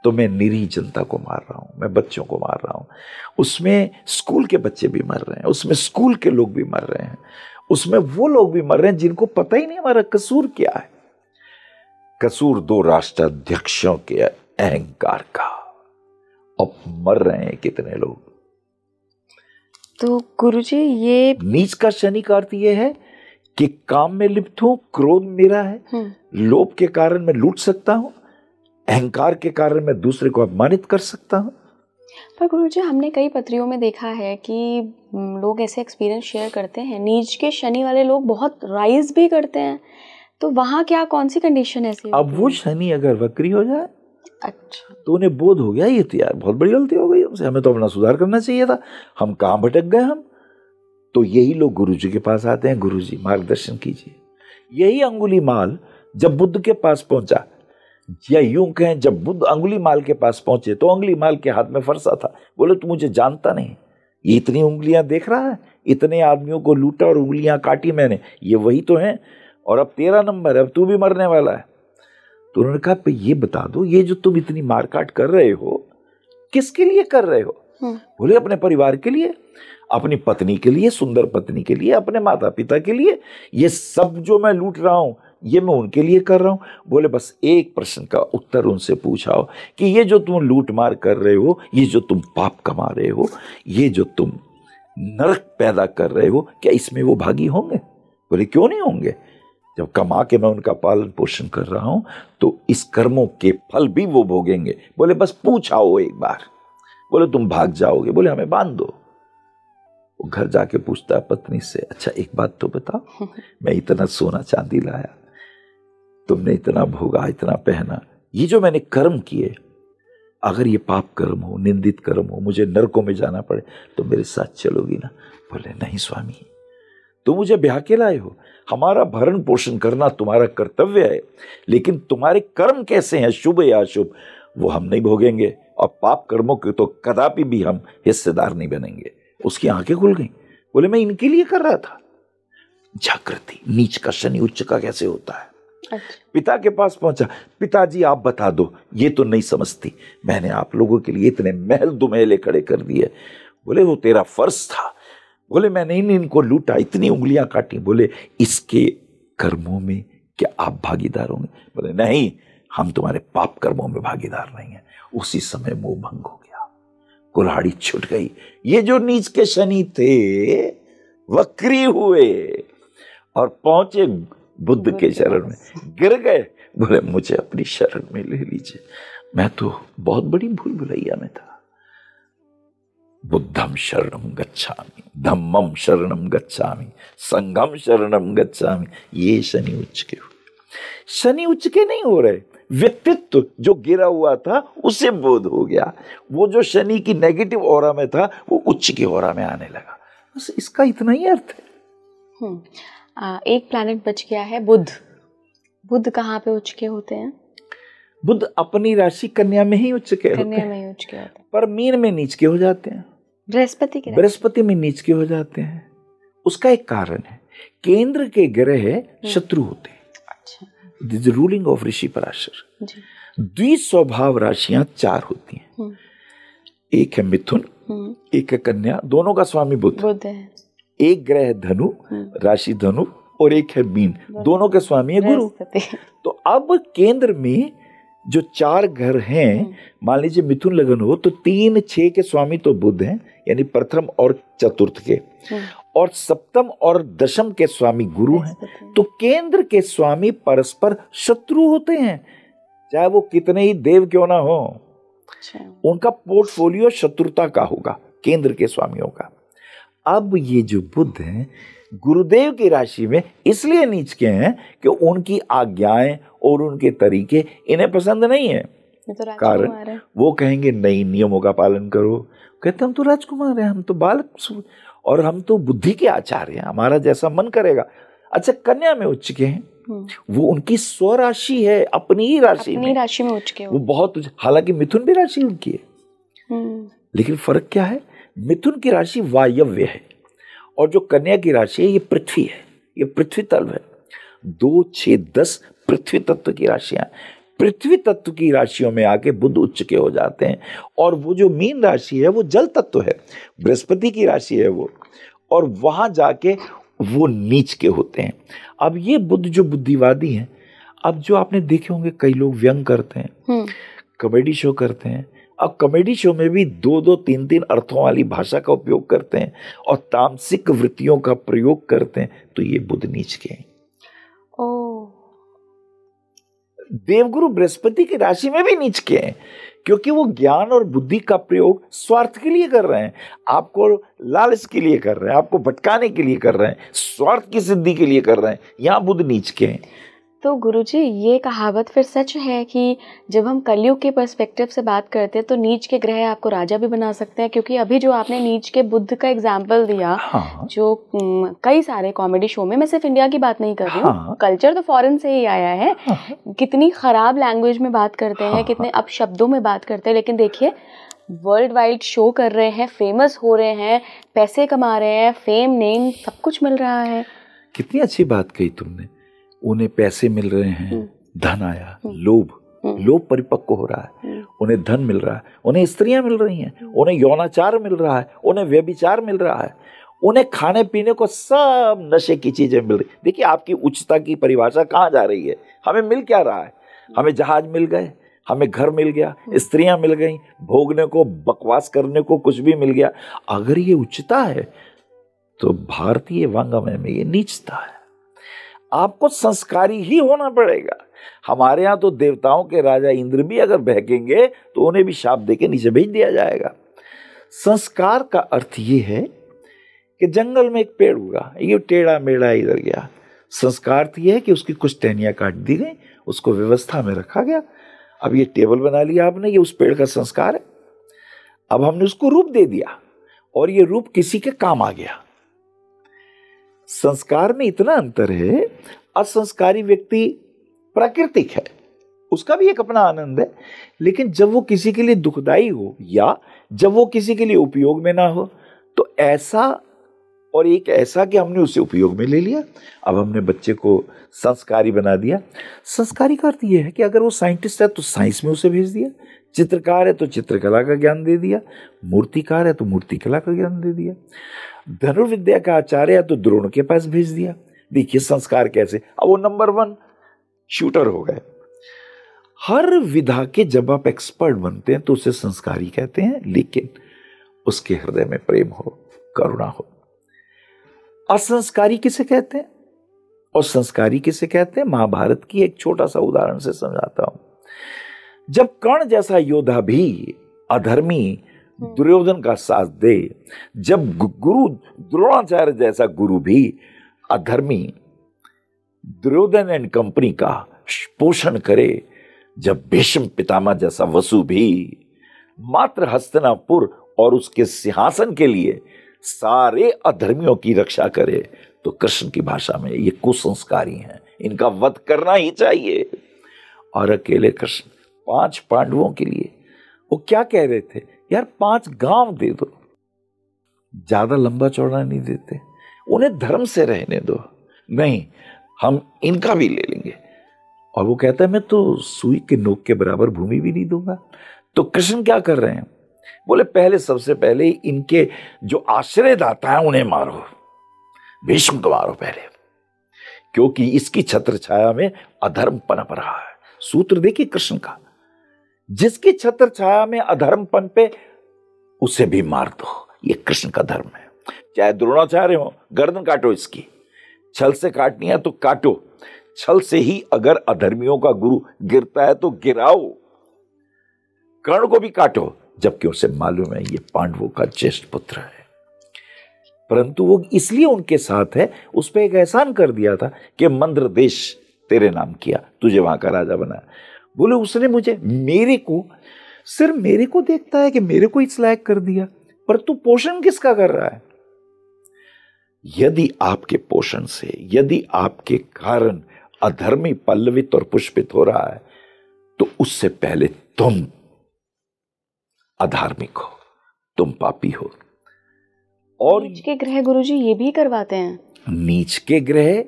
तो मैं निरीह जनता को मार रहा हूं, मैं बच्चों को मार रहा हूं, उसमें स्कूल के बच्चे भी मर रहे हैं, उसमें स्कूल के लोग भी मर रहे हैं, उसमें वो लोग भी मर रहे हैं जिनको पता ही नहीं हमारा कसूर क्या है। कसूर दो राष्ट्राध्यक्षों के अहंकार का। अब मर रहे हैं कितने लोग। तो गुरुजी, ये नीच का शनि का अर्थ ये है कि काम में लिप्त हूं, क्रोध मेरा है, लोभ के कारण मैं लूट सकता हूं, अहंकार के कारण मैं दूसरे को अपमानित कर सकता हूं। पर गुरुजी, हमने कई पत्रियों में देखा है कि लोग ऐसे एक्सपीरियंस शेयर करते हैं, नीच के शनि वाले लोग बहुत राइज भी करते हैं, तो वहां क्या कौन सी कंडीशन ऐसी? अब वो शनि अगर वक्री हो जाए, अच्छा, तो उन्हें बोध हो गया ये तो यार बहुत बड़ी गलती हो गई हमसे, हमें तो अपना सुधार करना चाहिए था, हम कहां भटक गए हम। तो यही लोग गुरुजी के पास आते हैं, गुरुजी मार्गदर्शन कीजिए। यही अंगुलीमाल जब बुद्ध के पास पहुंचा, या यूं कहें जब बुद्ध अंगुलीमाल के पास पहुंचे, तो अंगुलीमाल के हाथ में फरसा था। बोले तू मुझे जानता नहीं, ये इतनी उंगलियां देख रहा है, इतने आदमियों को लूटा और उंगलियां काटी मैंने, ये वही तो है, और अब तेरा नंबर है, अब तू भी मरने वाला है। तो उन्होंने कहा ये बता दो, ये जो तुम इतनी मारकाट कर रहे हो किसके लिए कर रहे हो? बोले अपने परिवार के लिए, अपनी पत्नी के लिए, सुंदर पत्नी के लिए, अपने माता पिता के लिए। ये सब जो मैं लूट रहा हूं, ये मैं उनके लिए कर रहा हूं। बोले बस एक प्रश्न का उत्तर उनसे पूछाओ कि ये जो तुम लूट मार कर रहे हो, ये जो तुम पाप कमा रहे हो, ये जो तुम नरक पैदा कर रहे हो, क्या इसमें वो भागी होंगे? बोले क्यों नहीं होंगे, जब कमा के मैं उनका पालन पोषण कर रहा हूं तो इस कर्मों के फल भी वो भोगेंगे। बोले बस पूछाओ एक बार। बोले तुम भाग जाओगे? बोले हमें बांध दो। वो घर जाके पूछता है पत्नी से, अच्छा एक बात तो बताओ, मैं इतना सोना चांदी लाया, तुमने इतना भोगा, इतना पहना, ये जो मैंने कर्म किए, अगर ये पाप कर्म हो, निंदित कर्म हो, मुझे नरकों में जाना पड़े, तो मेरे साथ चलोगी ना? बोले नहीं स्वामी, तुम मुझे ब्याह के लाए हो, हमारा भरण पोषण करना तुम्हारा कर्तव्य है, लेकिन तुम्हारे कर्म कैसे हैं, शुभ या अशुभ, वो हम नहीं भोगेंगे, और पाप कर्मों के तो कदापि भी हम हिस्सेदार नहीं बनेंगे। उसकी आंखें खुल गई। बोले मैं इनके लिए कर रहा था। जागृति, नीच का शनि उच्च का कैसे होता है। अच्छा। पिता के पास पहुंचा, पिताजी आप बता दो, ये तो नहीं समझती, मैंने आप लोगों के लिए इतने महल दुमहले खड़े कर दिए। बोले वो तेरा फर्ज था। बोले मैंने इनको लूटा, इतनी उंगलियां काटी। बोले इसके कर्मों में क्या आप भागीदार होंगे? बोले नहीं, हम तुम्हारे पाप कर्मों में भागीदार नहीं है। उसी समय मोह भंग हो गया, कुल्हाड़ी छूट गई। ये जो नीच के शनि थे वक्री हुए और पहुंचे बुद्ध के शरण में, गिर गए। बोले मुझे अपनी शरण में ले लीजिए, मैं तो बहुत बड़ी भूल भुलैया में था। बुद्धम शरणम गच्छामि, धम्मम शरणम गच्छामि, संघम शरणम गच्छामि। ये शनि उच्च के हुए। शनि उच्च के नहीं हो रहे, व्यक्तित्व जो गिरा हुआ था उसे बोध हो गया। वो जो शनि की नेगेटिव ऑरा में था वो उच्च की ऑरा में आने लगा। बस इसका इतना ही अर्थ है। एक प्लैनेट बच गया है बुध। बुध कहाँ पे उच्च के होते हैं? बुध अपनी राशि कन्या में ही उच्च के होते हैं। कन्या में ही उच्च के होते हैं, पर मीन में नीच के हो जाते हैं। बृहस्पति में नीच के हो जाते हैं। उसका एक कारण है, केंद्र के ग्रह शत्रु होते हैं। अच्छा। दिस रूलिंग ऑफ ऋषि पराशर। द्विस्वभाव राशियां 4 होती हैं। एक है मिथुन, एक है कन्या, दोनों का स्वामी बुध है। एक ग्रह धनु, राशि धनु, और एक है मीन, दोनों के स्वामी है गुरु। तो अब केंद्र में जो 4 घर हैं, मान लीजिए मिथुन लगन हो तो 3, 6 के स्वामी तो बुध हैं, यानी प्रथम और चतुर्थ के, और सप्तम और दशम के स्वामी गुरु हैं। तो केंद्र के स्वामी परस्पर शत्रु होते हैं, चाहे वो कितने ही देव क्यों ना हो। उनका पोर्टफोलियो शत्रुता का होगा, केंद्र के स्वामियों का। अब ये जो बुध हैं गुरुदेव की राशि में इसलिए नीच के हैं कि उनकी आज्ञाएं और उनके तरीके इन्हें पसंद नहीं है। तो कारण वो कहेंगे नहीं, नियमों का पालन करो। कहते हम तो राजकुमार हैं, हम तो बालक, और हम तो बुद्धि के आचार्य हैं, हमारा जैसा मन करेगा। अच्छा, कन्या में उच्च के हैं, वो उनकी स्वराशि है, अपनी ही राशि में उच्च के वो बहुत। हालांकि मिथुन भी राशि उनकी है, लेकिन फर्क क्या है, मिथुन की राशि वायव्य है और जो कन्या की राशि है ये पृथ्वी है, ये पृथ्वी तल है। 2, 6, 10 पृथ्वी तत्व की राशियां, पृथ्वी तत्व की राशियों में आके बुध उच्च के हो जाते हैं। और वो जो मीन राशि है वो जल तत्व है, बृहस्पति की राशि है वो, और वहां जाके वो नीच के होते हैं। अब ये बुध जो बुद्धिवादी हैं, अब जो आपने देखे होंगे कई लोग व्यंग करते हैं, कॉमेडी शो करते हैं। अब कॉमेडी शो में भी 2-2, 3-3 अर्थों वाली भाषा का उपयोग करते हैं और तामसिक वृत्तियों का प्रयोग करते हैं, तो ये बुध नीच के हैं। देवगुरु बृहस्पति की राशि में भी नीच के हैं, क्योंकि वो ज्ञान और बुद्धि का प्रयोग स्वार्थ के लिए कर रहे हैं, आपको लालच के लिए कर रहे हैं, आपको भटकाने के लिए कर रहे हैं, स्वार्थ की सिद्धि के लिए कर रहे हैं। यहाँ बुध नीच के हैं। तो गुरुजी, ये कहावत फिर सच है कि जब हम कलयुग के पर्सपेक्टिव से बात करते हैं तो नीच के ग्रह आपको राजा भी बना सकते हैं? क्योंकि अभी जो आपने नीच के बुध का एग्जाम्पल दिया, जो कई सारे कॉमेडी शो में, मैं सिर्फ इंडिया की बात नहीं कर रही हूँ, कल्चर तो फॉरेन से ही आया है, कितनी खराब लैंग्वेज में बात करते हैं, कितने अपशब्दों में बात करते हैं, लेकिन देखिए वर्ल्ड वाइड शो कर रहे हैं, फेमस हो रहे हैं, पैसे कमा रहे हैं, फेम, नेम सब कुछ मिल रहा है। कितनी अच्छी बात कही तुमने। उन्हें पैसे मिल रहे हैं, धन आया, लोभ परिपक्व हो रहा है, उन्हें धन मिल रहा है, उन्हें स्त्रियां मिल रही हैं, उन्हें यौनाचार मिल रहा है, उन्हें व्यभिचार मिल रहा है, उन्हें खाने पीने को सब नशे की चीजें मिल रही। देखिए आपकी उच्चता की परिभाषा कहाँ जा रही है? हमें मिल क्या रहा है? हमें जहाज मिल गए, हमें घर मिल गया, स्त्रियां मिल गई, भोगने को, बकवास करने को कुछ भी मिल गया। अगर ये उच्चता है तो भारतीय वांग्मय में ये नीचता है। आपको संस्कारी ही होना पड़ेगा। हमारे यहाँ तो देवताओं के राजा इंद्र भी अगर बहकेंगे तो उन्हें भी शाप देके नीचे भेज दिया जाएगा। संस्कार का अर्थ ये है कि जंगल में एक पेड़ उगा, ये टेढ़ा मेढ़ा इधर गया। संस्कार तो ये है कि उसकी कुछ टहनियां काट दी गई, उसको व्यवस्था में रखा गया। अब ये टेबल बना लिया आपने, ये उस पेड़ का संस्कार है। अब हमने उसको रूप दे दिया और ये रूप किसी के काम आ गया। संस्कार में इतना अंतर है। असंस्कारी व्यक्ति प्राकृतिक है, उसका भी एक अपना आनंद है, लेकिन जब वो किसी के लिए दुखदाई हो या जब वो किसी के लिए उपयोग में ना हो तो ऐसा, और एक ऐसा कि हमने उसे उपयोग में ले लिया। अब हमने बच्चे को संस्कारी बना दिया। संस्कारी का अर्थ यह है कि अगर वो साइंटिस्ट है तो साइंस में उसे भेज दिया, चित्रकार है तो चित्रकला का ज्ञान दे दिया, मूर्तिकार है तो मूर्तिकला का ज्ञान दे दिया, धनुर्विद्या का आचार्य है तो द्रोण के पास भेज दिया। देखिए संस्कार कैसे, अब वो नंबर 1 शूटर हो गए। हर विधा के जब आप एक्सपर्ट बनते हैं तो उसे संस्कारी कहते हैं, लेकिन उसके हृदय में प्रेम हो, करुणा हो। असंस्कारी किसे कहते हैं और संस्कारी किसे कहते हैं? महाभारत की एक छोटा सा उदाहरण से समझाता हूं। जब कर्ण जैसा योद्धा भी अधर्मी दुर्योधन का साथ दे, जब गुरु द्रोणाचार्य जैसा गुरु भी अधर्मी दुर्योधन एंड कंपनी का पोषण करे, जब भीष्म पितामह जैसा वसु भी मात्र हस्तिनापुर और उसके सिंहासन के लिए सारे अधर्मियों की रक्षा करे, तो कृष्ण की भाषा में ये कुसंस्कारी हैं, इनका वध करना ही चाहिए। और अकेले कृष्ण 5 पांडवों के लिए वो क्या कह रहे थे? यार 5 गांव दे दो, ज्यादा लंबा चौड़ा नहीं देते, उन्हें धर्म से रहने दो, नहीं हम इनका भी ले लेंगे। और वो कहता है मैं तो सुई के नोक के बराबर भूमि भी नहीं दूंगा। तो कृष्ण क्या कर रहे हैं? बोले पहले, सबसे पहले इनके जो आश्रयदाता है उन्हें मारो, भीष्म को मारो पहले, क्योंकि इसकी छत्र छाया में अधर्म पनप रहा है। सूत्र देखिए कृष्ण का, जिसकी छत्र छाया में अधर्म पनपे उसे भी मार दो, ये कृष्ण का धर्म है। चाहे द्रोणाचार्य हो, गर्दन काटो इसकी, छल से काटनी है तो काटो, छल से ही अगर अधर्मियों का गुरु गिरता है तो गिराओ, कर्ण को भी काटो, जबकि उसे मालूम है ये पांडवों का ज्येष्ठ पुत्र है। परंतु वो इसलिए उनके साथ है, उस पर एक एहसान कर दिया था कि मंद्र देश तेरे नाम किया, तुझे वहां का राजा बनाया। बोले उसने मुझे, मेरे को, सिर्फ मेरे को देखता है कि मेरे को इस लायक कर दिया, पर तू पोषण किसका कर रहा है? यदि आपके पोषण से, यदि आपके कारण अधर्मी पल्लवित और पुष्पित हो रहा है तो उससे पहले तुम अधार्मिक हो, तुम पापी हो। और नीच के ग्रह गुरुजी ये भी करवाते हैं। नीच के ग्रह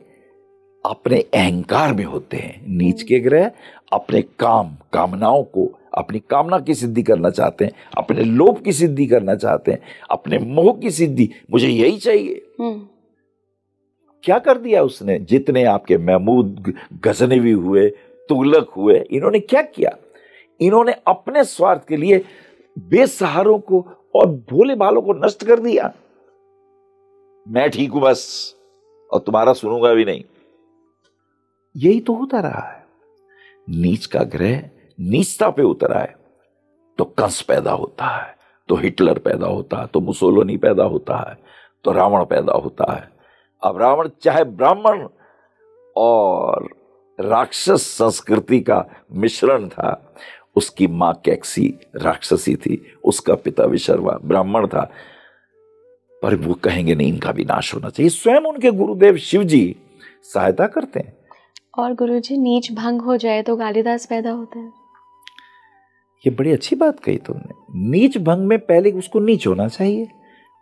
अपने अहंकार में होते हैं, नीच के ग्रह अपने कामनाओं को, अपनी कामना की सिद्धि करना चाहते हैं, अपने लोभ की सिद्धि करना चाहते हैं, अपने मोह की सिद्धि, मुझे यही चाहिए। क्या कर दिया उसने? जितने आपके महमूद गजनवी हुए, तुगलक हुए, इन्होंने क्या किया? इन्होंने अपने स्वार्थ के लिए बेसहारों को और भोले भालों को नष्ट कर दिया। मैं ठीक हूं बस, और तुम्हारा सुनूंगा भी नहीं। यही तो होता रहा है। नीच का ग्रह नीचता पे उतरा है तो कंस पैदा होता है, तो हिटलर पैदा होता है, तो मुसोलिनी पैदा होता है, तो रावण पैदा होता है। अब रावण चाहे ब्राह्मण और राक्षस संस्कृति का मिश्रण था, उसकी मां कैक्सी राक्षसी थी, उसका पिता विशर्वा ब्राह्मण था, पर वो कहेंगे नहीं इनका भी नाश होना चाहिए। स्वयं उनके गुरुदेव शिव जी सहायता करते हैं। और गुरुजी नीच भंग हो जाए तो कालिदास पैदा होता है। ये बड़ी अच्छी बात कही तुमने। नीच भंग में पहले उसको नीच होना चाहिए,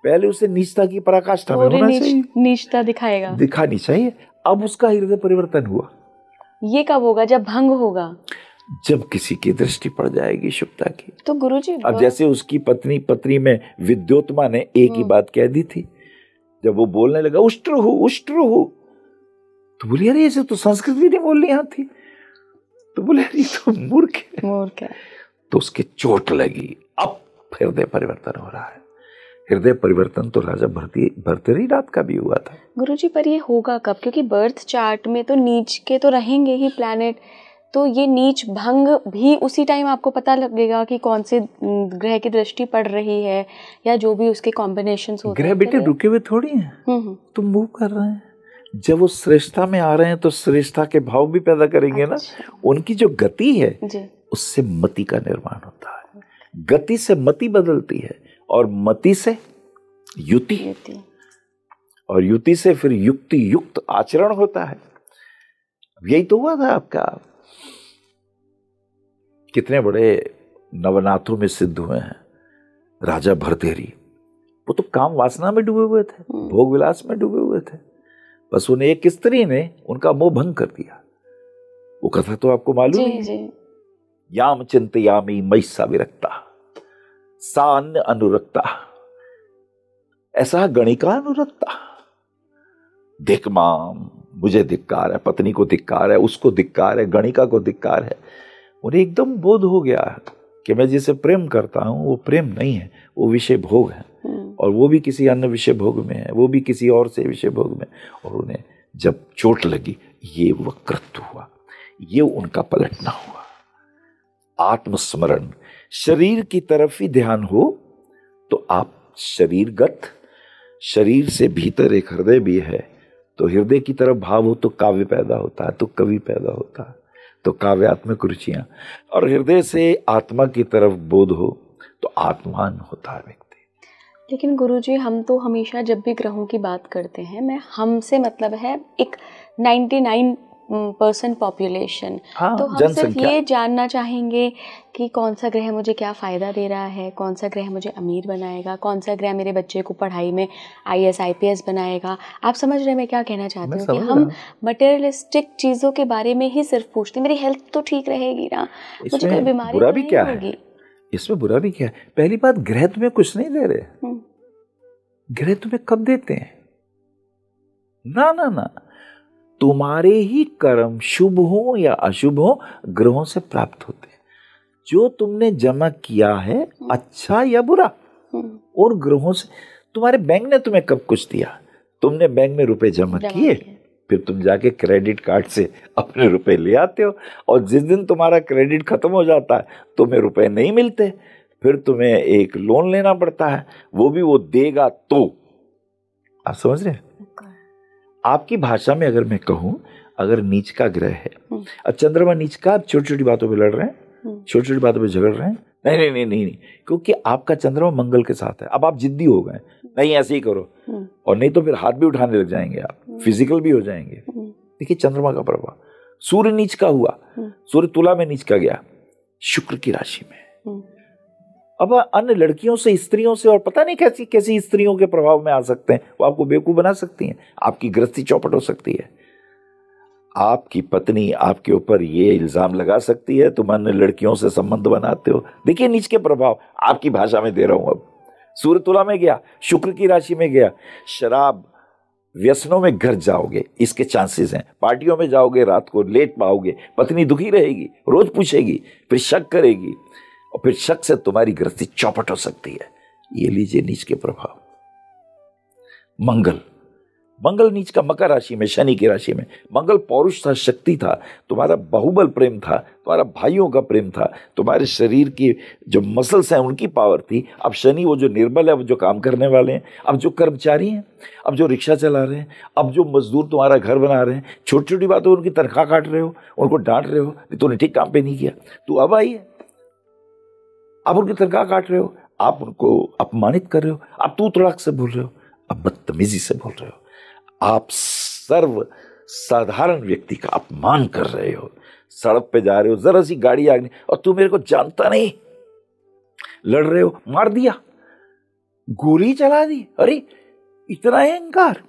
पहले उसे नीचता की पराकाष्ठा में होना चाहिए, नीचता दिखानी चाहिए। अब उसका हृदय परिवर्तन हुआ। ये कब होगा? जब भंग होगा, जब किसी की दृष्टि पड़ जाएगी शुभता की। तो गुरुजी अब जैसे उसकी पत्नी में विद्योत्मा ने एक ही बात कह दी थी, जब वो बोलने लगा उष्ट्रहु, तो बोली अरे ऐसे तो संस्कृत भी नहीं बोलनी आती। तो बोले अरे तो मूर्ख है। तो उसके चोट लगी। अब हृदय परिवर्तन हो रहा है। हृदय परिवर्तन तो राजा भर्तृहरि का भी हुआ था। गुरुजी, पर ये होगा कब? क्योंकि बर्थ चार्ट में तो नीच के तो रहेंगे ही प्लैनेट, तो ये नीच भंग भी उसी टाइम आपको पता लगेगा कि कौन से ग्रह की दृष्टि पड़ रही है, या जो भी उसके कॉम्बिनेशंस होते हैं। ग्रह बेटे रुके हुए थोड़ी हैं, तुम मूव कर रहे हैं। जब वो श्रेष्ठता में आ रहे हैं तो श्रेष्ठता के भाव भी पैदा करेंगे ना। उनकी जो गति है उससे मति का निर्माण होता है, गति से मति बदलती है, और मति से युति, और युति से फिर युक्ति युक्त आचरण होता है। यही तो हुआ था आपका। कितने बड़े नवनाथों में सिद्ध हुए हैं राजा भर्तृहरि। वो तो काम वासना में डूबे हुए थे, भोग विलास में डूबे हुए थे। बस उन्हें एक स्त्री ने उनका मोह भंग कर दिया। वो कथा तो आपको मालूम है। याम चिंतयामि मय्या विरक्ता सा अन्य अनुरक्ता, ऐसा गणिका अनुरक्ता। देख मां, मुझे धिक्कार है, पत्नी को धिक्कार है, उसको धिक्कार है, गणिका को धिक्कार है। उन्हें एकदम बोध हो गया कि मैं जिसे प्रेम करता हूं वो प्रेम नहीं है, वो विषय भोग है, और वो भी किसी अन्य विषय भोग में है, वो भी किसी और से विषय भोग में। और उन्हें जब चोट लगी, ये वक्रत्व हुआ, ये उनका पलटना हुआ। आत्मस्मरण, शरीर की तरफ ही ध्यान हो तो आप शरीरगत, शरीर से भीतर एक हृदय भी है, तो हृदय की तरफ भाव हो तो काव्य पैदा होता है, तो कवि पैदा होता है, तो काव्यात्मक रुचियां। और हृदय से आत्मा की तरफ बोध हो तो आत्मान होता है व्यक्ति। लेकिन गुरुजी, हम तो हमेशा जब भी ग्रहों की बात करते हैं, मैं हमसे मतलब है एक 99% पॉपुलेशन, तो हम सिर्फ ये जानना चाहेंगे कि कौन सा ग्रह मुझे क्या फ़ायदा दे रहा है, कौन सा ग्रह मुझे अमीर बनाएगा, कौन सा ग्रह मेरे बच्चे को पढ़ाई में IAS IPS बनाएगा। आप समझ रहे हैं मैं क्या कहना चाहती हूँ? कि हम मटेरियलिस्टिक चीज़ों के बारे में ही सिर्फ पूछते हैं। मेरी हेल्थ तो ठीक रहेगी ना, मुझे कोई बीमारी बुरा भी क्या है? इसमें बुरा भी क्या है? पहली बात, ग्रह तुम्हें कुछ नहीं दे रहे। ग्रह तुम्हें कब देते हैं? ना ना ना, तुम्हारे ही कर्म शुभ हो या अशुभ हो, ग्रहों से प्राप्त होते हैं। जो तुमने जमा किया है, अच्छा या बुरा, और ग्रहों से। तुम्हारे बैंक ने तुम्हें कब कुछ दिया? तुमने बैंक में रुपए जमा किए, फिर तुम जाके क्रेडिट कार्ड से अपने रुपए ले आते हो, और जिस दिन तुम्हारा क्रेडिट खत्म हो जाता है, तुम्हें रुपए नहीं मिलते, फिर तुम्हें एक लोन लेना पड़ता है, वो भी वो देगा तो। आप समझ रहे हैं? आपकी भाषा में अगर मैं कहूं, अगर नीच का ग्रह है, अब चंद्रमा नीच का, आप छोटी छोटी बातों पे लड़ रहे हैं, छोटी छोटी बातों पे झगड़ रहे हैं। नहीं नहीं नहीं नहीं, क्योंकि आपका चंद्रमा मंगल के साथ है। अब आप जिद्दी हो गए, नहीं ऐसे ही करो, और नहीं तो फिर हाथ भी उठाने लग जाएंगे, आप फिजिकल भी हो जाएंगे। देखिए चंद्रमा का प्रभाव। सूर्य नीच का हुआ, सूर्य तुला में नीच का गया, शुक्र की राशि में। अब अन्य लड़कियों से, स्त्रियों से, और पता नहीं कैसी कैसी स्त्रियों के प्रभाव में आ सकते हैं, वो आपको बेवकूफ बना सकती हैं, आपकी गृहस्थी चौपट हो सकती है। आपकी पत्नी आपके ऊपर ये इल्जाम लगा सकती है, तुम अन्य लड़कियों से संबंध बनाते हो। देखिए नीच के प्रभाव आपकी भाषा में दे रहा हूं। अब सूर्य तुला में गया, शुक्र की राशि में गया, शराब व्यसनों में घर जाओगे, इसके चांसेस हैं। पार्टियों में जाओगे, रात को लेट पाओगे, पत्नी दुखी रहेगी, रोज पूछेगी, फिर शक करेगी, और फिर शक से तुम्हारी गृहस्थी चौपट हो सकती है। ये लीजिए नीच के प्रभाव। मंगल, मंगल नीच का मकर राशि में, शनि की राशि में। मंगल पौरुष था, शक्ति था, तुम्हारा बाहुबल प्रेम था, तुम्हारा भाइयों का प्रेम था, तुम्हारे शरीर की जो मसल्स हैं उनकी पावर थी। अब शनि वो जो निर्बल है, वो जो काम करने वाले हैं, अब जो कर्मचारी हैं, अब जो रिक्शा चला रहे हैं, अब जो मजदूर तुम्हारा घर बना रहे हैं, छोटी छोटी बातों उनकी तनख्वाह काट रहे हो, उनको डांट रहे हो, तूने ठीक काम पे नहीं किया, तू अब आई है, आप उनकी तनख्वाह काट रहे हो, आप उनको अपमानित कर रहे हो, आप तू तड़ाक से बोल रहे हो, आप बदतमीजी से बोल रहे हो, आप सर्व साधारण व्यक्ति का अपमान कर रहे हो। सड़क पे जा रहे हो, जरा सी गाड़ी आ गई और तू मेरे को जानता नहीं, लड़ रहे हो, मार दिया, गोली चला दी, अरे इतना अहंकार।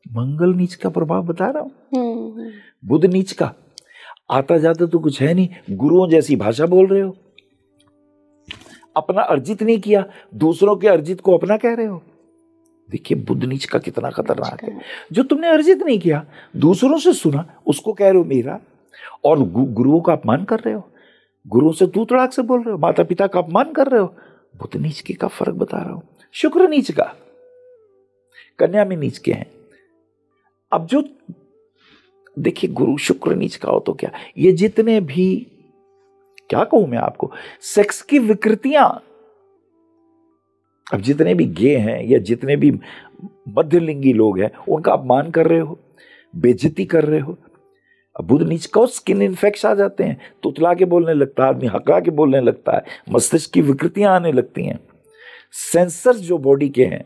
मंगल नीच का प्रभाव बता रहा हूं। बुध नीच का, आता जाता तो कुछ है नहीं, गुरुओं जैसी भाषा बोल रहे हो, अपना अर्जित नहीं किया, दूसरों के अर्जित को अपना कह रहे हो। देखिए बुध नीच का कितना खतरनाक है। जो तुमने अर्जित नहीं किया, दूसरों से सुना, उसको कह रहे हो मेरा, और गुरुओं का अपमान कर रहे हो, गुरुओं से तू तड़ाक से बोल रहे हो, माता पिता का अपमान कर रहे हो। बुध नीच के का फर्क बता रहा हूं। शुक्र नीच का, कन्या में नीच के हैं। अब जो देखिए गुरु शुक्र नीच का हो तो क्या, ये जितने भी, क्या कहूं मैं आपको, सेक्स की विकृतियां, अब जितने भी गे हैं या जितने भी मध्यलिंगी लोग हैं, उनका अपमान कर रहे हो, बेइज्जती कर रहे हो। अब बुध नीच का स्किन इन्फेक्शन आ जाते हैं, तुतला के बोलने लगता है आदमी, हकला के बोलने लगता है, मस्तिष्क की विकृतियां आने लगती हैं, सेंसर्स जो बॉडी के हैं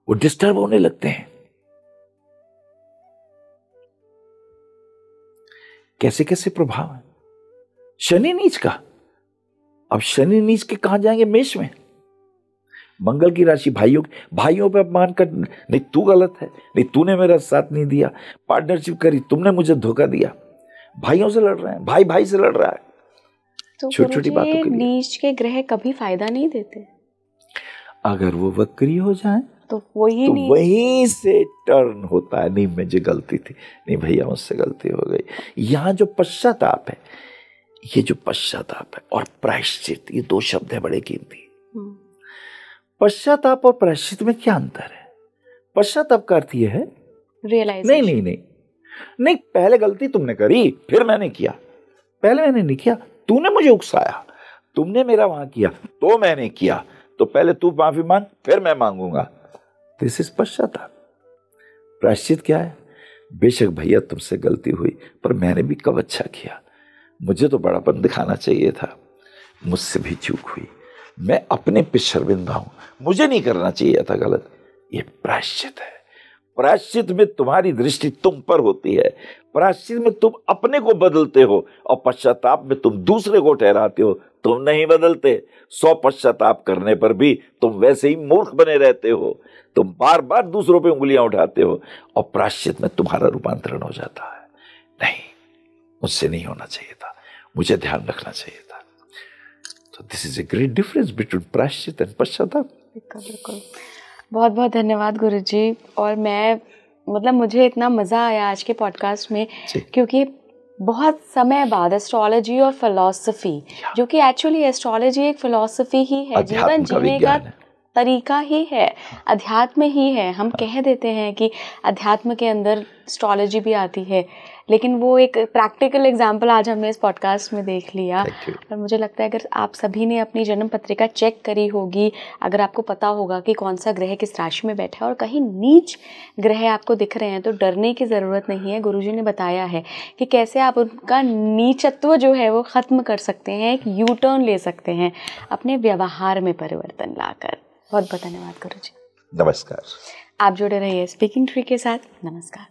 वो डिस्टर्ब होने लगते हैं। कैसे कैसे प्रभाव है शनि नीच का। अब शनि नीच के कहां जाएंगे, मेष में। मंगल की राशि भाइयों पे अपमान कर, नहीं तू गलत है, नहीं तूने मेरा साथ नहीं दिया, पार्टनरशिप करी, तुमने मुझे धोखा दिया। भाइयों से लड़ रहे हैं, भाई से लड़ रहा है, तो छोटी छोटी बातों के लिए। नीच के ग्रह कभी फायदा नहीं देते। अगर वो वक्री हो जाए तो वहीं से टर्न होता है, नहीं मुझे गलती थी, नहीं भैया मुझसे गलती हो गई। यहां जो पश्चाताप है, ये जो पश्चाताप है और प्रायश्चित, ये दो शब्द है बड़े कीमती। पश्चाताप और प्रायश्चित में क्या अंतर है? पश्चाताप का अर्थ ये है रियलाइजेशन। नहीं, पहले गलती तुमने करी, फिर मैंने किया। पहले मैंने नहीं किया, तूने मुझे उकसाया, तुमने मेरा वहां किया तो मैंने किया, तो पहले तू माफी मांग, फिर मैं मांगूंगा। दिस इज पश्चाताप। प्रायश्चित क्या है? बेशक भैया तुमसे गलती हुई, पर मैंने भी कब अच्छा किया, मुझे तो बड़ापन दिखाना चाहिए था, मुझसे भी चूक हुई, मैं अपने पे शर्मिंदा हूं, मुझे नहीं करना चाहिए था गलत। ये प्रायश्चित है। प्रायश्चित में तुम्हारी दृष्टि तुम पर होती है, प्रायश्चित में तुम अपने को बदलते हो, और पश्चाताप में तुम दूसरे को ठहराते हो, तुम नहीं बदलते। 100 पश्चाताप करने पर भी तुम वैसे ही मूर्ख बने रहते हो, तुम बार बार दूसरों पे उंगलियां उठाते हो, और प्रायश्चित में तुम्हारा रूपांतरण हो जाता है। नहीं, मुझसे नहीं होना चाहिए था, मुझे ध्यान रखना चाहिए था। तो this is a great difference between प्रायश्चित एंड पश्चाताप। बिल्कुल। बहुत बहुत धन्यवाद गुरुजी। और मुझे इतना मज़ा आया आज के पॉडकास्ट में, क्योंकि बहुत समय बाद एस्ट्रोलॉजी और फिलॉसफी, जो कि एक्चुअली एस्ट्रोलॉजी एक फिलॉसफी ही है, जीवन जीने का तरीका ही है, अध्यात्म ही है। हम कह देते हैं कि अध्यात्म के अंदर एस्ट्रोलॉजी भी आती है, लेकिन वो एक प्रैक्टिकल एग्जाम्पल आज हमने इस पॉडकास्ट में देख लिया। और मुझे लगता है अगर आप सभी ने अपनी जन्म पत्रिका चेक करी होगी, अगर आपको पता होगा कि कौन सा ग्रह किस राशि में बैठा है और कहीं नीच ग्रह आपको दिख रहे हैं, तो डरने की ज़रूरत नहीं है। गुरुजी ने बताया है कि कैसे आप उनका नीचत्व जो है वो ख़त्म कर सकते हैं, एक यू टर्न ले सकते हैं अपने व्यवहार में परिवर्तन लाकर। बहुत बहुत धन्यवाद गुरुजी। नमस्कार। आप जुड़े रहिए स्पीकिंग ट्री के साथ। नमस्कार।